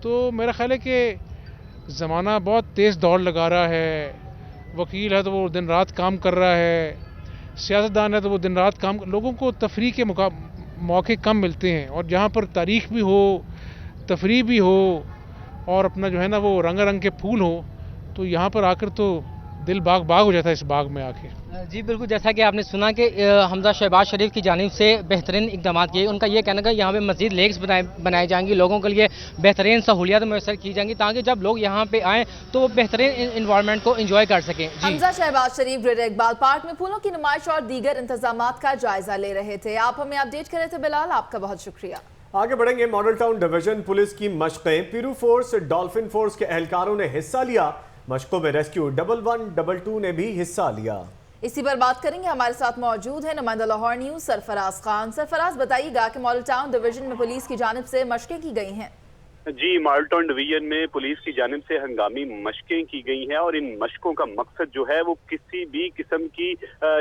तो मेरा ख्याल है कि ज़माना बहुत तेज़ दौड़ लगा रहा है। वकील है तो वो दिन रात काम कर रहा है, सियासतदान है तो वो दिन रात काम, लोगों को तफरीह के मौके कम मिलते हैं, और जहाँ पर तारीख़ भी हो, तफरीह भी हो, और अपना जो है ना वो रंगारंग के फूल हो, तो यहाँ पर आकर तो दिल बाग बाग हो जाता है इस बाग में आके। जी बिल्कुल, जैसा कि आपने सुना कि हमजा शहबाज शरीफ की जानिब से बेहतरीन इकदाम किए। उनका ये कहना है यहाँ पे मज़ीद लेक्स बनाए जाएंगी, लोगों के लिए बेहतरीन सहूलियत मैसर की जाएंगी, ताकि जब लोग यहाँ पे आएँ तो वो बेहतरीन इन्वायरमेंट को इंजॉय कर सकें। हमजा शहबाज शरीफ ग्रेटर इकबाल पार्क में फूलों की नुमाइश और दीगर इंतजामात का जायजा ले रहे थे। आप हमें अपडेट कर रहे थे बिलाल, आपका बहुत शुक्रिया। आगे बढ़ेंगे। मॉडल टाउन डिवीजन पुलिस की मशक़ें, पीरू फोर्स, डॉल्फिन फोर्स के एहलकारों ने हिस्सा लिया। मशकों में रेस्क्यू 112 ने भी हिस्सा लिया। इसी पर बात करेंगे। हमारे साथ मौजूद है नुमाइंदा लाहौर न्यूज़ सरफराज खान। सरफराज बताइएगा कि मॉडल टाउन डिवीजन में पुलिस की जानिब से मशकें की गई हैं। जी, मॉडल टाउन डिवीजन में पुलिस की जानिब से हंगामी मशकें की गई हैं, और इन मशकों का मकसद जो है वो किसी भी किस्म की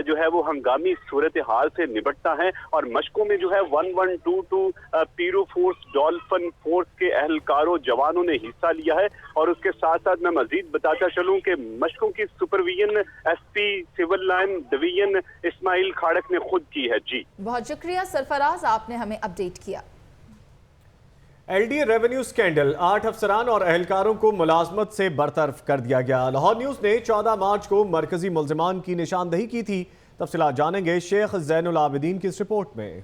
जो है वो हंगामी सूरत हाल से निपटता है। और मशकों में जो है 1122 पीरू फोर्स, डॉल्फिन फोर्स के अहलकारों जवानों ने हिस्सा लिया है। और उसके साथ साथ मैं मजीद बताता चलूँ कि मशकों की supervision SP civil line division Ismail Khadak ने खुद की है। जी बहुत शुक्रिया सरफराज, आपने हमें अपडेट किया। LDA रेवेन्यू स्कैंडल, 8 अफसरान और एहलकारों को मुलाजमत से बरतरफ कर दिया गया। लाहौर न्यूज़ ने 14 मार्च को मरकजी मुल्जिमान की निशानदही की थी। तफसीलात जानेंगे शेख ज़ैनुल आबिदीन की इस रिपोर्ट में।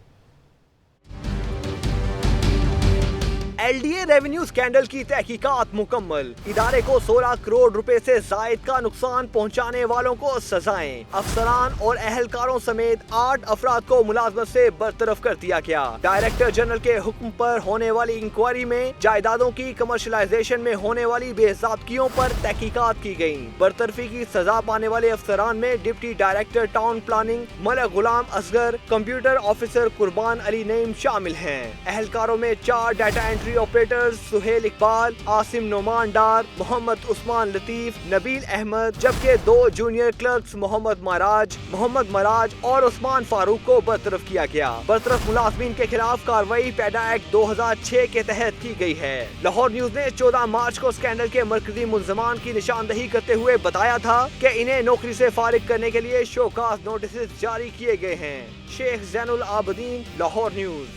LDA रेवेन्यू स्कैंडल की तहकीकात मुकम्मल। इदारे को 16 करोड़ रुपए से जायद का नुकसान पहुंचाने वालों को सजाएं। अफसरान और एहलकारों समेत 8 अफराद को मुलाजमत से बरतरफ कर दिया गया। डायरेक्टर जनरल के हुक्म पर होने वाली इंक्वायरी में जायदादों की कमर्शलाइजेशन में होने वाली बेज़ाब्तियों पर तहकीकात की गयी। बरतरफी की सजा पाने वाले अफसरान में deputy director town planning Malik Ghulam Asghar, computer officer Qurban Ali Naeem शामिल हैं। एहलकारों में 4 data entry operators Sohail Iqbal, Asim Noman Dar, Mohammad Usman Latif, Nabeel Ahmad, जबकि 2 जूनियर क्लर्क्स मोहम्मद मराज और उस्मान फारूक को बरतरफ किया गया। बरतरफ मुलाजमीन के खिलाफ कार्रवाई पैदा एक्ट 2006 के तहत की गई है। लाहौर न्यूज़ ने 14 मार्च को स्कैंडल के मरकजी मुल्जिमान की निशानदही करते हुए बताया था कि इन्हें नौकरी से फारिग करने के लिए शोकाज नोटिस जारी किए गए हैं। शेख ज़ैनुल आबिदीन, लाहौर न्यूज़।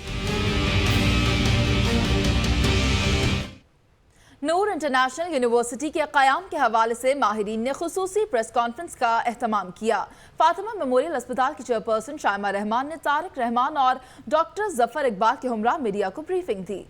नूर इंटरनेशनल यूनिवर्सिटी के क़याम के हवाले से माहिरीन ने खुसूसी प्रेस कॉन्फ्रेंस का एहतमाम किया। फातिमा मेमोरियल अस्पताल की चेयरपर्सन शाइमा रहमान ने तारिक रहमान और डॉक्टर जफर इकबाल के हमरा मीडिया को ब्रीफिंग दी।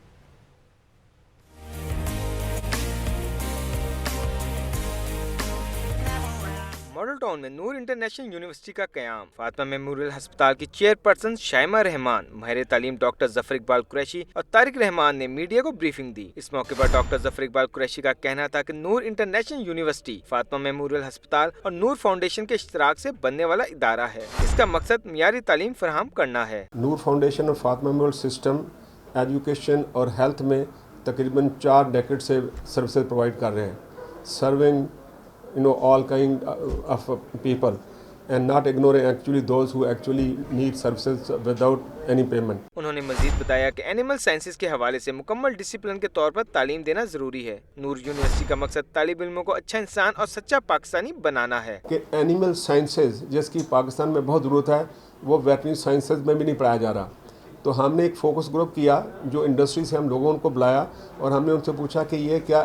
मॉडल टाउन में नूर इंटरनेशनल यूनिवर्सिटी का क़याम। फातिमा मेमोरियल अस्पताल की चेयरपर्सन शाइमा रहमान, माहिर तालीम डॉक्टर जफर इकबाल कुरैशी और तारिक रहमान ने मीडिया को ब्रीफिंग दी। इस मौके पर डॉक्टर जफर इकबाल कुरैशी का कहना था कि नूर इंटरनेशनल यूनिवर्सिटी फातिमा मेमोरियल अस्पताल और नूर फाउंडेशन के इश्तराक से बनने वाला इदारा है। इसका मकसद मियारी तालीम फराहम करना है। नूर फाउंडेशन और फातिमा मेमोरियल सिस्टम एजुकेशन और हेल्थ में तकरीबन 4 डेकेड से सर्विसेज प्रोवाइड कर रहे हैं, serving all kind of people and not ignoring actually those who actually need services without any payment. उन्होंने मजीद बताया कि एनिमल साइंसेज के हवाले से मुकम्मल डिसिप्लिन के तौर पर तालीम देना जरूरी है। नूर यूनिवर्सिटी का मकसद तालिब इल्मों को अच्छा इंसान और सच्चा पाकिस्तानी बनाना है। कि एनिमल साइंसेज जिसकी पाकिस्तान में बहुत ज़रूरत है वो वेटरनरी साइंसेज में भी नहीं पढ़ाया जा रहा। तो हमने एक फोकस ग्रुप किया जो इंडस्ट्री से हम लोगों को बुलाया और हमने उनसे पूछा कि ये क्या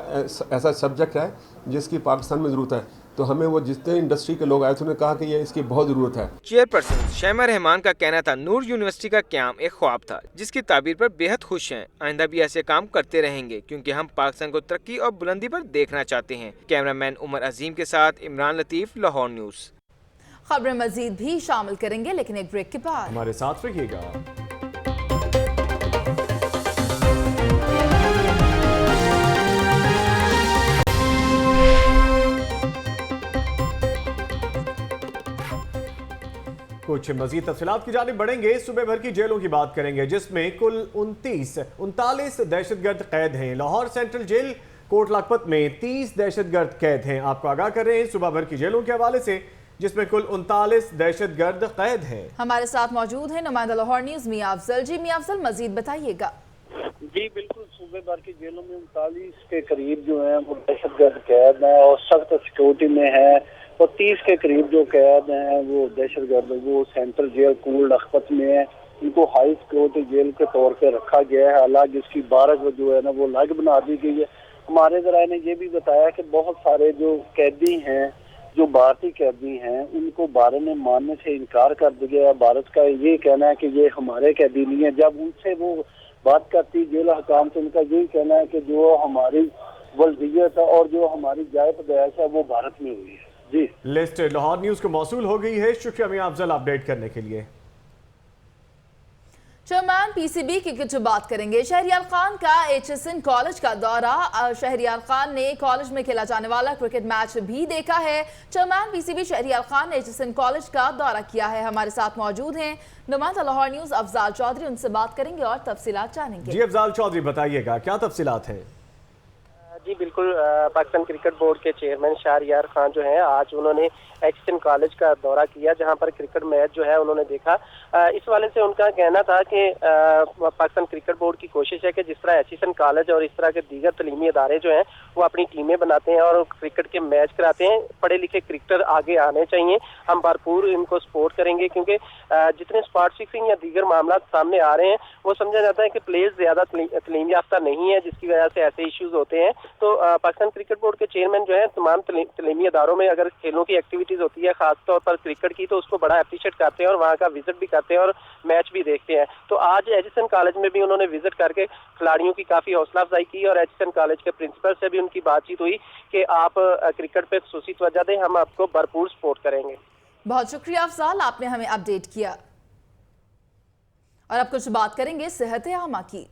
ऐसा सब्जेक्ट है जिसकी पाकिस्तान में ज़रूरत है। तो हमें वो जितने इंडस्ट्री के लोग आए थे उन्होंने कहा कि ये इसकी बहुत ज़रूरत है। चेयरपर्सन शाइमा रहमान का कहना था नूर यूनिवर्सिटी का क़याम एक ख्वाब था जिसकी ताबीर पर बेहद खुश हैं। आइंदा भी ऐसे काम करते रहेंगे क्योंकि हम पाकिस्तान को तरक्की और बुलंदी पर देखना चाहते हैं। कैमरामैन उमर अजीम के साथ इमरान लतीफ़, लाहौर न्यूज़। खबरें मजीद भी शामिल करेंगे लेकिन एक ब्रेक के बाद। हमारे साथ रहिएगा। कुछ मजीद तफसीलात की जानिब बढ़ेंगे। सुबह भर की जेलों की बात करेंगे जिसमें कुल 39 दहशतगर्द कैद हैं। लाहौर सेंट्रल जेल कोट लखपत में 30 दहशतगर्द कैद हैं। आपको आगाह कर रहे हैं सुबह भर की जेलों के हवाले से जिसमें कुल 39 दहशतगर्द कैद हैं। हमारे साथ मौजूद है नुमाइंदा लाहौर न्यूज़ मियां अफजल। जी मियां अफजल, मजीद बताइएगा। जी बिल्कुल, सूबे भर की जेलों में 39 के करीब जो है वो दहशतगर्द कैद हैं और सख्त सिक्योरिटी में है और 30 के करीब जो कैद हैं वो दहशतगर्द वो सेंट्रल जेल कोट लखपत में है। इनको हाई सिक्योरिटी जेल के तौर पे रखा गया है। हालांकि इसकी 12 जो है ना वो अलग बना दी गई है। हमारे ज़राए ने ये भी बताया कि बहुत सारे जो कैदी हैं, जो भारतीय कैदी हैं, उनको भारत ने मानने से इनकार कर दिया है। भारत का ये कहना है कि ये हमारे कैदी नहीं है। जब उनसे वो बात करती जेल हकाम से उनका यही कहना है कि जो हमारी वल्दियत और जो हमारी जाए पैदाइश है वो भारत में हुई है। जी, लिस्ट लाहौर न्यूज़ को मौसूल हो गई है। शुक्रिया मियां अफजल अपडेट करने के लिए। चेयरमैन पीसीबी की कुछ बात करेंगे। शहरियार खान का HSN कॉलेज का दौरा। शहरियार खान ने कॉलेज में खेला जाने वाला क्रिकेट मैच भी देखा है। चेयरमैन पीसीबी शहरियार खान ने HSN कॉलेज का दौरा किया है। हमारे साथ मौजूद हैं नुमाइंदा लाहौर न्यूज़ अफजाल चौधरी, उनसे बात करेंगे और तफसीलात जानेंगे। जी अफजाल चौधरी, बताइएगा क्या तफसीलात है? जी बिल्कुल, पाकिस्तान क्रिकेट बोर्ड के चेयरमैन शहरियार खान जो हैं आज उन्होंने HSN कॉलेज का दौरा किया जहां पर क्रिकेट मैच जो है उन्होंने देखा। इस वाले से उनका कहना था कि पाकिस्तान क्रिकेट बोर्ड की कोशिश है कि जिस तरह HSN कॉलेज और इस तरह के दीगर तलीमी अदारे जो हैं वो अपनी टीमें बनाते हैं और क्रिकेट के मैच कराते हैं, पढ़े लिखे क्रिकेटर आगे आने चाहिए। हम भरपूर इनको सपोर्ट करेंगे क्योंकि जितने स्पॉट फिक्सिंग या दीगर मामला सामने आ रहे हैं वो समझा जाता है कि प्लेयर्स ज्यादा तलीम याफ्ता नहीं है जिसकी वजह से ऐसे इश्यूज होते हैं। तो पाकिस्तान क्रिकेट बोर्ड के चेयरमैन जो है तमाम तलीमी अदारों में अगर खेलों की एक्टिविटीज होती है खासतौर पर क्रिकेट की तो उसको बड़ा अप्रिशिएट करते हैं और वहाँ का विजिट भी करते हैं और मैच भी देखते हैं। तो आज HSN कॉलेज में भी उन्होंने विजिट करके खिलाड़ियों की काफी हौसला अफजाई की और HSN कॉलेज के प्रिंसिपल से भी उनकी बातचीत हुई कि आप क्रिकेट पे खुसूसी तवज्जो दें, हम आपको भरपूर सपोर्ट करेंगे। बहुत शुक्रिया अफजाल, आपने हमें अपडेट किया। और अब कुछ बात करेंगे सेहत आमा की।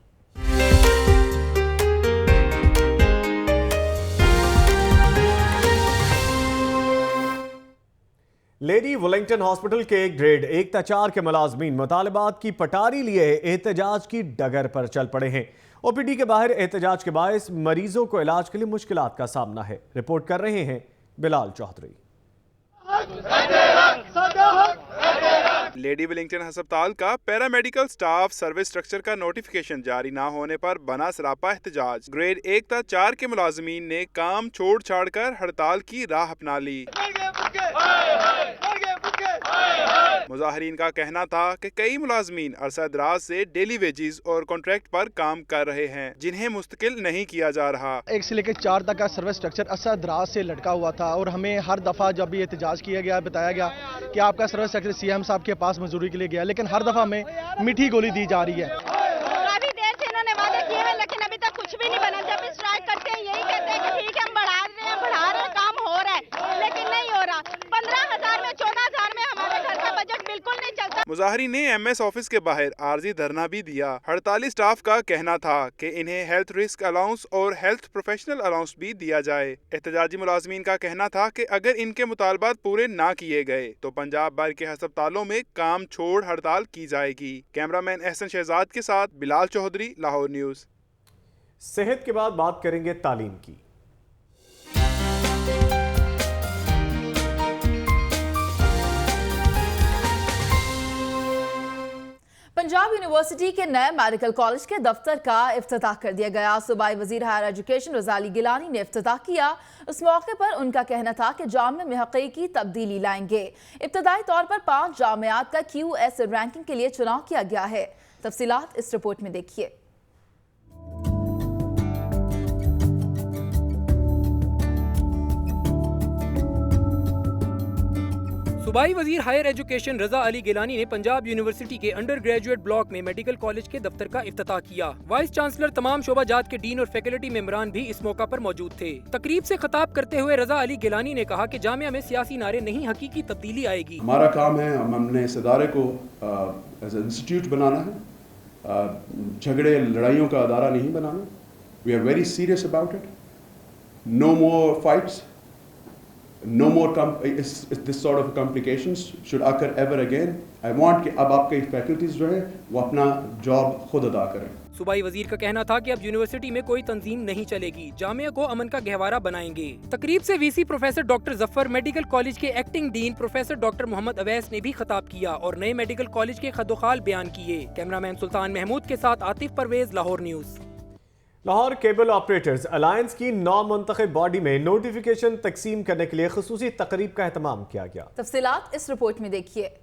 लेडी वेलिंगटन हॉस्पिटल के ग्रेड 1 ta 4 के मुलाजमीन मुतालबात की पटारी लिए एहतजाज की डगर पर चल पड़े हैं। OPD के बाहर एहतजाज के बायस मरीजों को इलाज के लिए मुश्किलात का सामना है। रिपोर्ट कर रहे हैं बिलाल चौधरी। लेडी वेलिंगटन अस्पताल का पैरामेडिकल स्टाफ सर्विस स्ट्रक्चर का नोटिफिकेशन जारी न होने पर बना सरापा एहतजाज। ग्रेड 1 ta 4 के मुलाजमीन ने काम छोड़ छाड़ कर हड़ताल की राह अपना ली। मुजाहिरीन का कहना था कि कई मुलाजमीन अरसा दराज से डेली वेजेस और कॉन्ट्रैक्ट पर काम कर रहे हैं, जिन्हें मुस्तकिल नहीं किया जा रहा। 1 से लेकर 4 तक का सर्विस स्ट्रक्चर अरसा दराज से लटका हुआ था और हमें हर दफा जब भी एहतजाज किया गया, बताया गया कि आपका सर्विस स्ट्रक्चर सीएम साहब के पास मंजूरी के लिए गया, लेकिन हर दफा हमें मीठी गोली दी जा रही है। काफी देर से इन्होंने वादे किए हैं, लेकिन अभी तक कुछ भी नहीं बना। जब भी स्ट्राइक करते हैं यही कहते हैं कि ठीक है हम बढ़ा रहे हैं, काम हो रहा है, लेकिन नहीं हो रहा। 15,000 में 14,000 में हमारे घर का बजट बिल्कुल नहीं चलता। मुजाहिरीन ने एमएस ऑफिस के बाहर आर्जी धरना भी दिया। हड़ताली स्टाफ का कहना था कि इन्हें हेल्थ रिस्क अलाउंस और हेल्थ प्रोफेशनल अलाउंस भी दिया जाए। एहतजाजी मुलाजमीन का कहना था कि अगर इनके मुतालबात पूरे ना किए गए तो पंजाब भर के अस्पतालों में काम छोड़ हड़ताल की जाएगी। कैमरामैन एहसन शहजाद के साथ बिलाल चौधरी, लाहौर न्यूज। सेहत के बाद बात करेंगे तालीम की। पंजाब यूनिवर्सिटी के नए मेडिकल कॉलेज के दफ्तर का इफ्तिताह कर दिया गया। सूबाई वजीर हायर एजुकेशन रज़ा अली गिलानी ने इफ्तिताह किया। उस मौके पर उनका कहना था कि जामिया में हकीकी तब्दीली लाएंगे। इब्तदाई तौर पर 5 जामियात का QS रैंकिंग के लिए चुनाव किया गया है। तफसीलात इस रिपोर्ट में देखिए। सूबाई वजीर हायर एजुकेशन रज़ा अली गिलानी ने पंजाब यूनिवर्सिटी के अंडर ग्रेजुएट ब्लॉक में मेडिकल कॉलेज के दफ्तर का इफ्तिताह किया। वाइस चांसलर, तमाम शोबाजात के डीन और फैकल्टी मेंबरान भी इस मौका पर मौजूद थे। तकरीब से खिताब करते हुए रज़ा अली गिलानी ने कहा कि जामिया में सियासी नारे नहीं, हकीकी तब्दीली आएगी। हमारा काम है, हमने इस इदारे को एज इंस्टीट्यूट बनाना है, झगड़े लड़ाइयों का अदारा नहीं बनाना। We are very serious about it. No more fights, no more this sort of complications should occur ever again. I want कि अब आपके फैकल्टीज जो है वो अपना जॉब खुद अदा करें। सूबाई वजीर का कहना था कि अब यूनिवर्सिटी में कोई तंजीम नहीं चलेगी, जामिया को अमन का गहवारा बनाएंगे। तकरीब से VC professor doctor Zafar, medical college के acting dean professor doctor Mohammad Awais ने भी खिताब किया और नए मेडिकल कॉलेज के खदोखाल बयान किए। कैमरामैन सुल्तान महमूद के साथ Atif Pervez, Lahore news. Lahore cable operators alliance की नौ-मुंतखब बॉडी में नोटिफिकेशन तकसीम करने के लिए खुसूसी तकरीब का एहतमाम किया गया। तफसीलात इस रिपोर्ट में देखिए।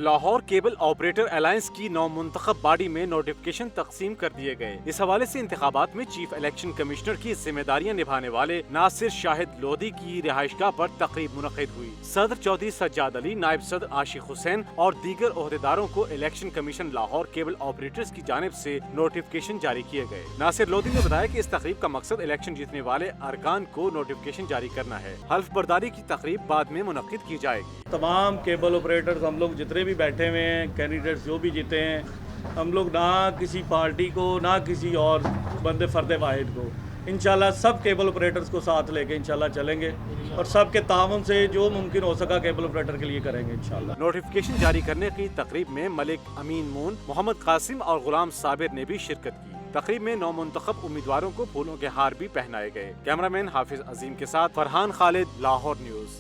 लाहौर केबल ऑपरेटर अलायंस की नौ-मुंतखब बॉडी में नोटिफिकेशन तकसीम कर दिए गए। इस हवाले से इंतखाबात में चीफ इलेक्शन कमिश्नर की जिम्मेदारियां निभाने वाले नासिर शाहिद लोधी की रिहाइशगाह पर तकरीब मुनक़िद हुई। सदर चौधरी सज्जाद अली, नायब सदर आशिक हुसैन और दीगर ओहदेदारों को election commission Lahore cable operators की जानिब से नोटिफिकेशन जारी किए गए। नासिर लोधी ने बताया कि इस तकरीब का मकसद इलेक्शन जीतने वाले अरकान को नोटिफिकेशन जारी करना है। हल्फ बर्दारी की तकरीब बाद में मुनक़िद की जाएगी। तमाम केबल ऑपरेटर्स, हम लोग जितने भी बैठे हुए हैं, कैंडिडेट्स जो भी जीते हैं, हम लोग ना किसी पार्टी को ना किसी और बंदे फर्द वाहिद को, इंशाल्लाह सब केबल ऑपरेटर्स को साथ लेके इंशाल्लाह चलेंगे और सबके ताउन से जो मुमकिन हो सका केबल ऑपरेटर के लिए करेंगे इंशाल्लाह। नोटिफिकेशन जारी करने की तकरीब में मलिक अमीन मून, मोहम्मद कासिम और गुलाम साबिर ने भी शिरकत की। तकरीब में नौ मुंतखब उम्मीदवारों को फूलों के हार भी पहनाए गए। कैमरामैन हाफिज अजीम के साथ फरहान खालिद, लाहौर न्यूज।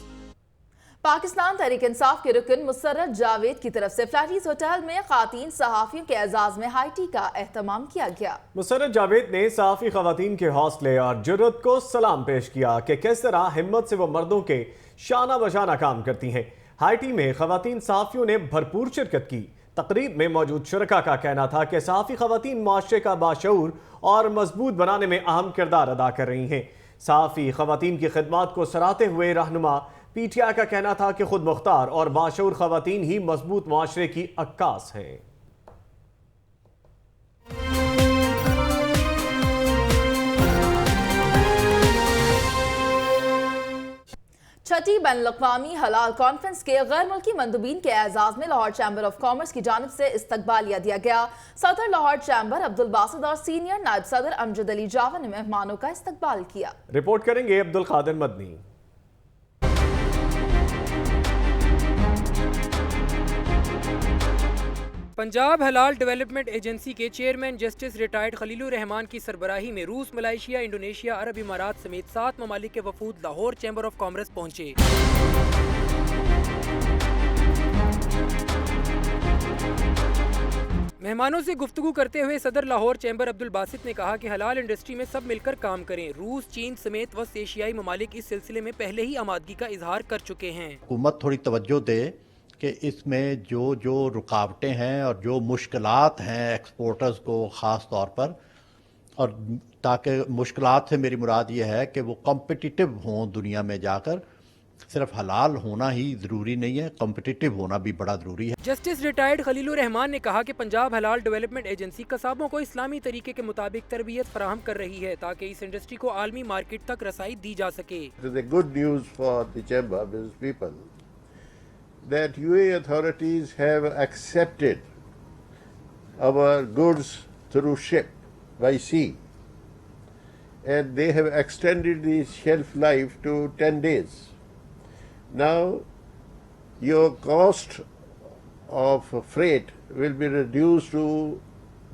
पाकिस्तान तहरीक इंसाफ के रुकन मुसर्रत जावेद की तरफ से फ्लैटीज होटल में खातीन सहाफियों के एजाज में हाई टी का एहतमाम किया गया। मुसर्रत जावेद ने सहाफी खवातीन के हौसले और जुर्रत को सलाम पेश किया कि किस तरह हिम्मत से वो मर्दों के शाना बशाना काम करती हैं। हाई टी में खवातीन सहाफियों ने भरपूर शिरकत की। तकरीब में मौजूद शुरका का कहना था कि सहाफी खवातीन माशरे का बाशऊर और मजबूत बनाने में अहम किरदार अदा कर रही हैं। सहाफी खवातीन की खिदमात को सराहते हुए रहनुमा पीटीआई का कहना था कि खुद मुख्तार और बाशऊर खवातीन ही मजबूत माशरे की अक्कास हैं। छठी बैनुल-अक़वामी हलाल कॉन्फ्रेंस के गैर मुल्की मंदूबीन के एजाज में लाहौर चैम्बर ऑफ कॉमर्स की जानिब से इस्तकबालिया दिया गया। सदर लाहौर चैम्बर अब्दुल बासित और सीनियर नायब सदर अमजद अली जावा ने मेहमानों का इस्तकबाल किया। रिपोर्ट करेंगे अब्दुल कादिर मदनी। पंजाब हलाल डेवलपमेंट एजेंसी के chairman justice retired Khalilur Rahman की सरबराही में रूस, मलेशिया, इंडोनेशिया, अरब इमारात समेत 7 ममालिक के वफूद लाहौर चैम्बर ऑफ कॉमर्स पहुंचे। मेहमानों से गुफ्तगू करते हुए सदर लाहौर चैम्बर अब्दुल बासित ने कहा कि हलाल इंडस्ट्री में सब मिलकर काम करें। रूस, चीन समेत वस्त एशियाई ममालिक इस सिलसिले में पहले ही आमादगी का इजहार कर चुके हैं। हुकूमत थोड़ी तवज्जो दे कि इसमें जो रुकावटें हैं और जो मुश्किलात हैं एक्सपोर्टर्स को ख़ास तौर पर, और ताकि मुश्किलात से मेरी मुराद ये है कि वो कॉम्पिटिटिव हों दुनिया में जाकर। सिर्फ हलाल होना ही ज़रूरी नहीं है, कॉम्पिटिटिव होना भी बड़ा ज़रूरी है। जस्टिस रिटायर्ड खलीलुर रहमान ने कहा कि पंजाब हलाल डेवलपमेंट एजेंसी कसाबों को इस्लामी तरीके के मुताबिक तरबियत फराहम कर रही है ताकि इस इंडस्ट्री को आलमी मार्केट तक रसाई दी जा सके। Good news for the chamber business people that UAE authorities have accepted our goods through ship by sea, and they have extended the shelf life to 10 days. Now your cost of freight will be reduced to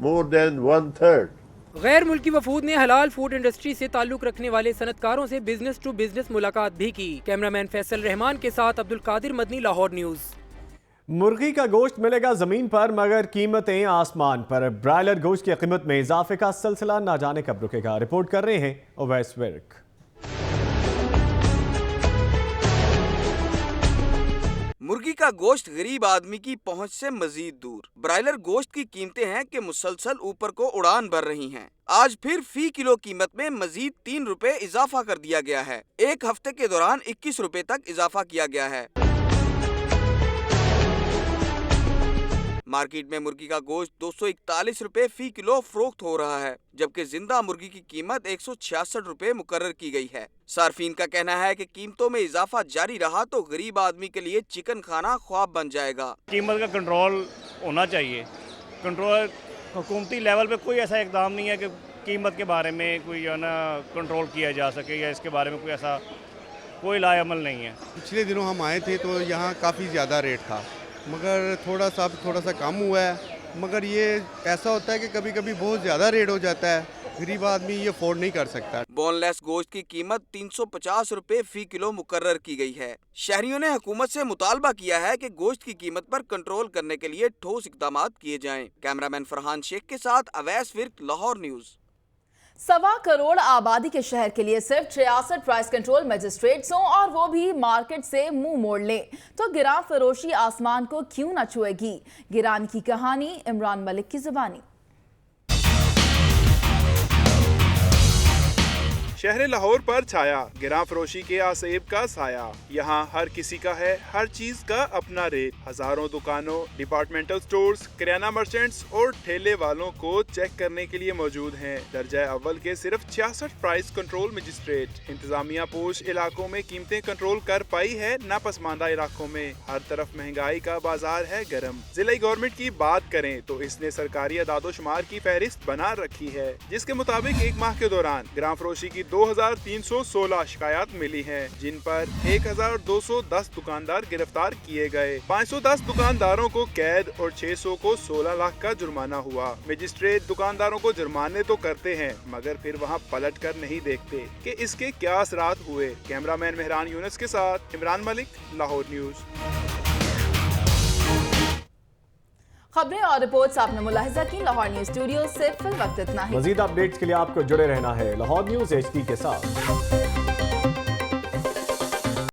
more than 1/3. गैर मुल्की वफूद ने हलाल food industry से ताल्लुक रखने वाले सनतकारों से business to business मुलाकात भी की। कैमरामैन फैसल रहमान के साथ अब्दुल कादिर मदनी, लाहौर न्यूज़। मुर्गी का गोश्त मिलेगा जमीन पर मगर कीमतें आसमान पर। ब्रायलर गोश्त की कीमत में इजाफे का सिलसिला ना जाने कब रुकेगा। रिपोर्ट कर रहे हैं ओवैस विर्क। मुर्गी का गोश्त गरीब आदमी की पहुंच से मजीद दूर। ब्रायलर गोश्त की कीमतें हैं कि मुसलसल ऊपर को उड़ान भर रही हैं। आज फिर फी किलो कीमत में मजीद 3 रुपए इजाफा कर दिया गया है। एक हफ्ते के दौरान 21 रुपए तक इजाफा किया गया है। मार्केट में मुर्गी का गोश्त 241 रुपए फी किलो फरोख्त हो रहा है, जबकि जिंदा मुर्गी की कीमत 166 रुपए मुकर्रर की गई है। सार्फिन का कहना है कि कीमतों में इजाफा जारी रहा तो गरीब आदमी के लिए चिकन खाना ख्वाब बन जाएगा। कीमत का कंट्रोल होना चाहिए। कंट्रोल हुकूमती लेवल पे कोई ऐसा इकदाम नहीं है कि कीमत के बारे में कोई जो है ना कंट्रोल किया जा सके, या इसके बारे में कोई ऐसा कोई लाएमल नहीं है। पिछले दिनों हम आए थे तो यहाँ काफ़ी ज़्यादा रेट था, मगर थोड़ा सा कम हुआ है। मगर ये ऐसा होता है कि कभी कभी बहुत ज़्यादा रेट हो जाता है, गरीब आदमी ये अफोर्ड नहीं कर सकता। बोनलेस गोश्त की कीमत 350 रुपए फी किलो मुकर्रर की गई है। शहरियों ने हुकूमत से मुतालबा किया है कि गोश्त की कीमत पर कंट्रोल करने के लिए ठोस इक़दाम किए जाएं। कैमरामैन फरहान शेख के साथ अवैस विर्क, लाहौर न्यूज़। 1.25 करोड़ आबादी के शहर के लिए सिर्फ 66 प्राइस कंट्रोल मजिस्ट्रेट्स हों और वो भी मार्केट से मुंह मोड़ लें तो गिरान फरोशी आसमान को क्यों न छुएगी। गिरान की कहानी इमरान मलिक की जुबानी। शहर लाहौर पर छाया गिरां फरोशी के आसेब का साया। यहाँ हर किसी का है हर चीज का अपना रेट। हजारों दुकानों, डिपार्टमेंटल स्टोर्स, किराना मर्चेंट्स और ठेले वालों को चेक करने के लिए मौजूद हैं दर्जा अव्वल के सिर्फ 66 प्राइस कंट्रोल मजिस्ट्रेट। इंतजामिया पोश इलाकों में कीमतें कंट्रोल कर पाई है, नापसमानदा इलाकों में हर तरफ महंगाई का बाजार है गर्म। जिला गवर्नमेंट की बात करें तो इसने सरकारी अदादोशुमार की फहरिस्त बना रखी है, जिसके मुताबिक एक माह के दौरान गिरां फरोशी की 2316 शिकायत मिली हैं, जिन पर 1210 दुकानदार गिरफ्तार किए गए। 510 दुकानदारों को कैद और 600 को 16 लाख का जुर्माना हुआ। मजिस्ट्रेट दुकानदारों को जुर्माने तो करते हैं मगर फिर वहां पलट कर नहीं देखते कि इसके क्या असरात हुए। कैमरामैन मेहरान यूनुस के साथ इमरान मलिक, लाहौर न्यूज़। खबरें और रिपोर्ट्स आपने मुलाहिजा की। लाहौर न्यूज़ स्टूडियो से फिल वक्त इतना ही। मजीद अपडेट्स के लिए आपको जुड़े रहना है लाहौर न्यूज़ HD के साथ।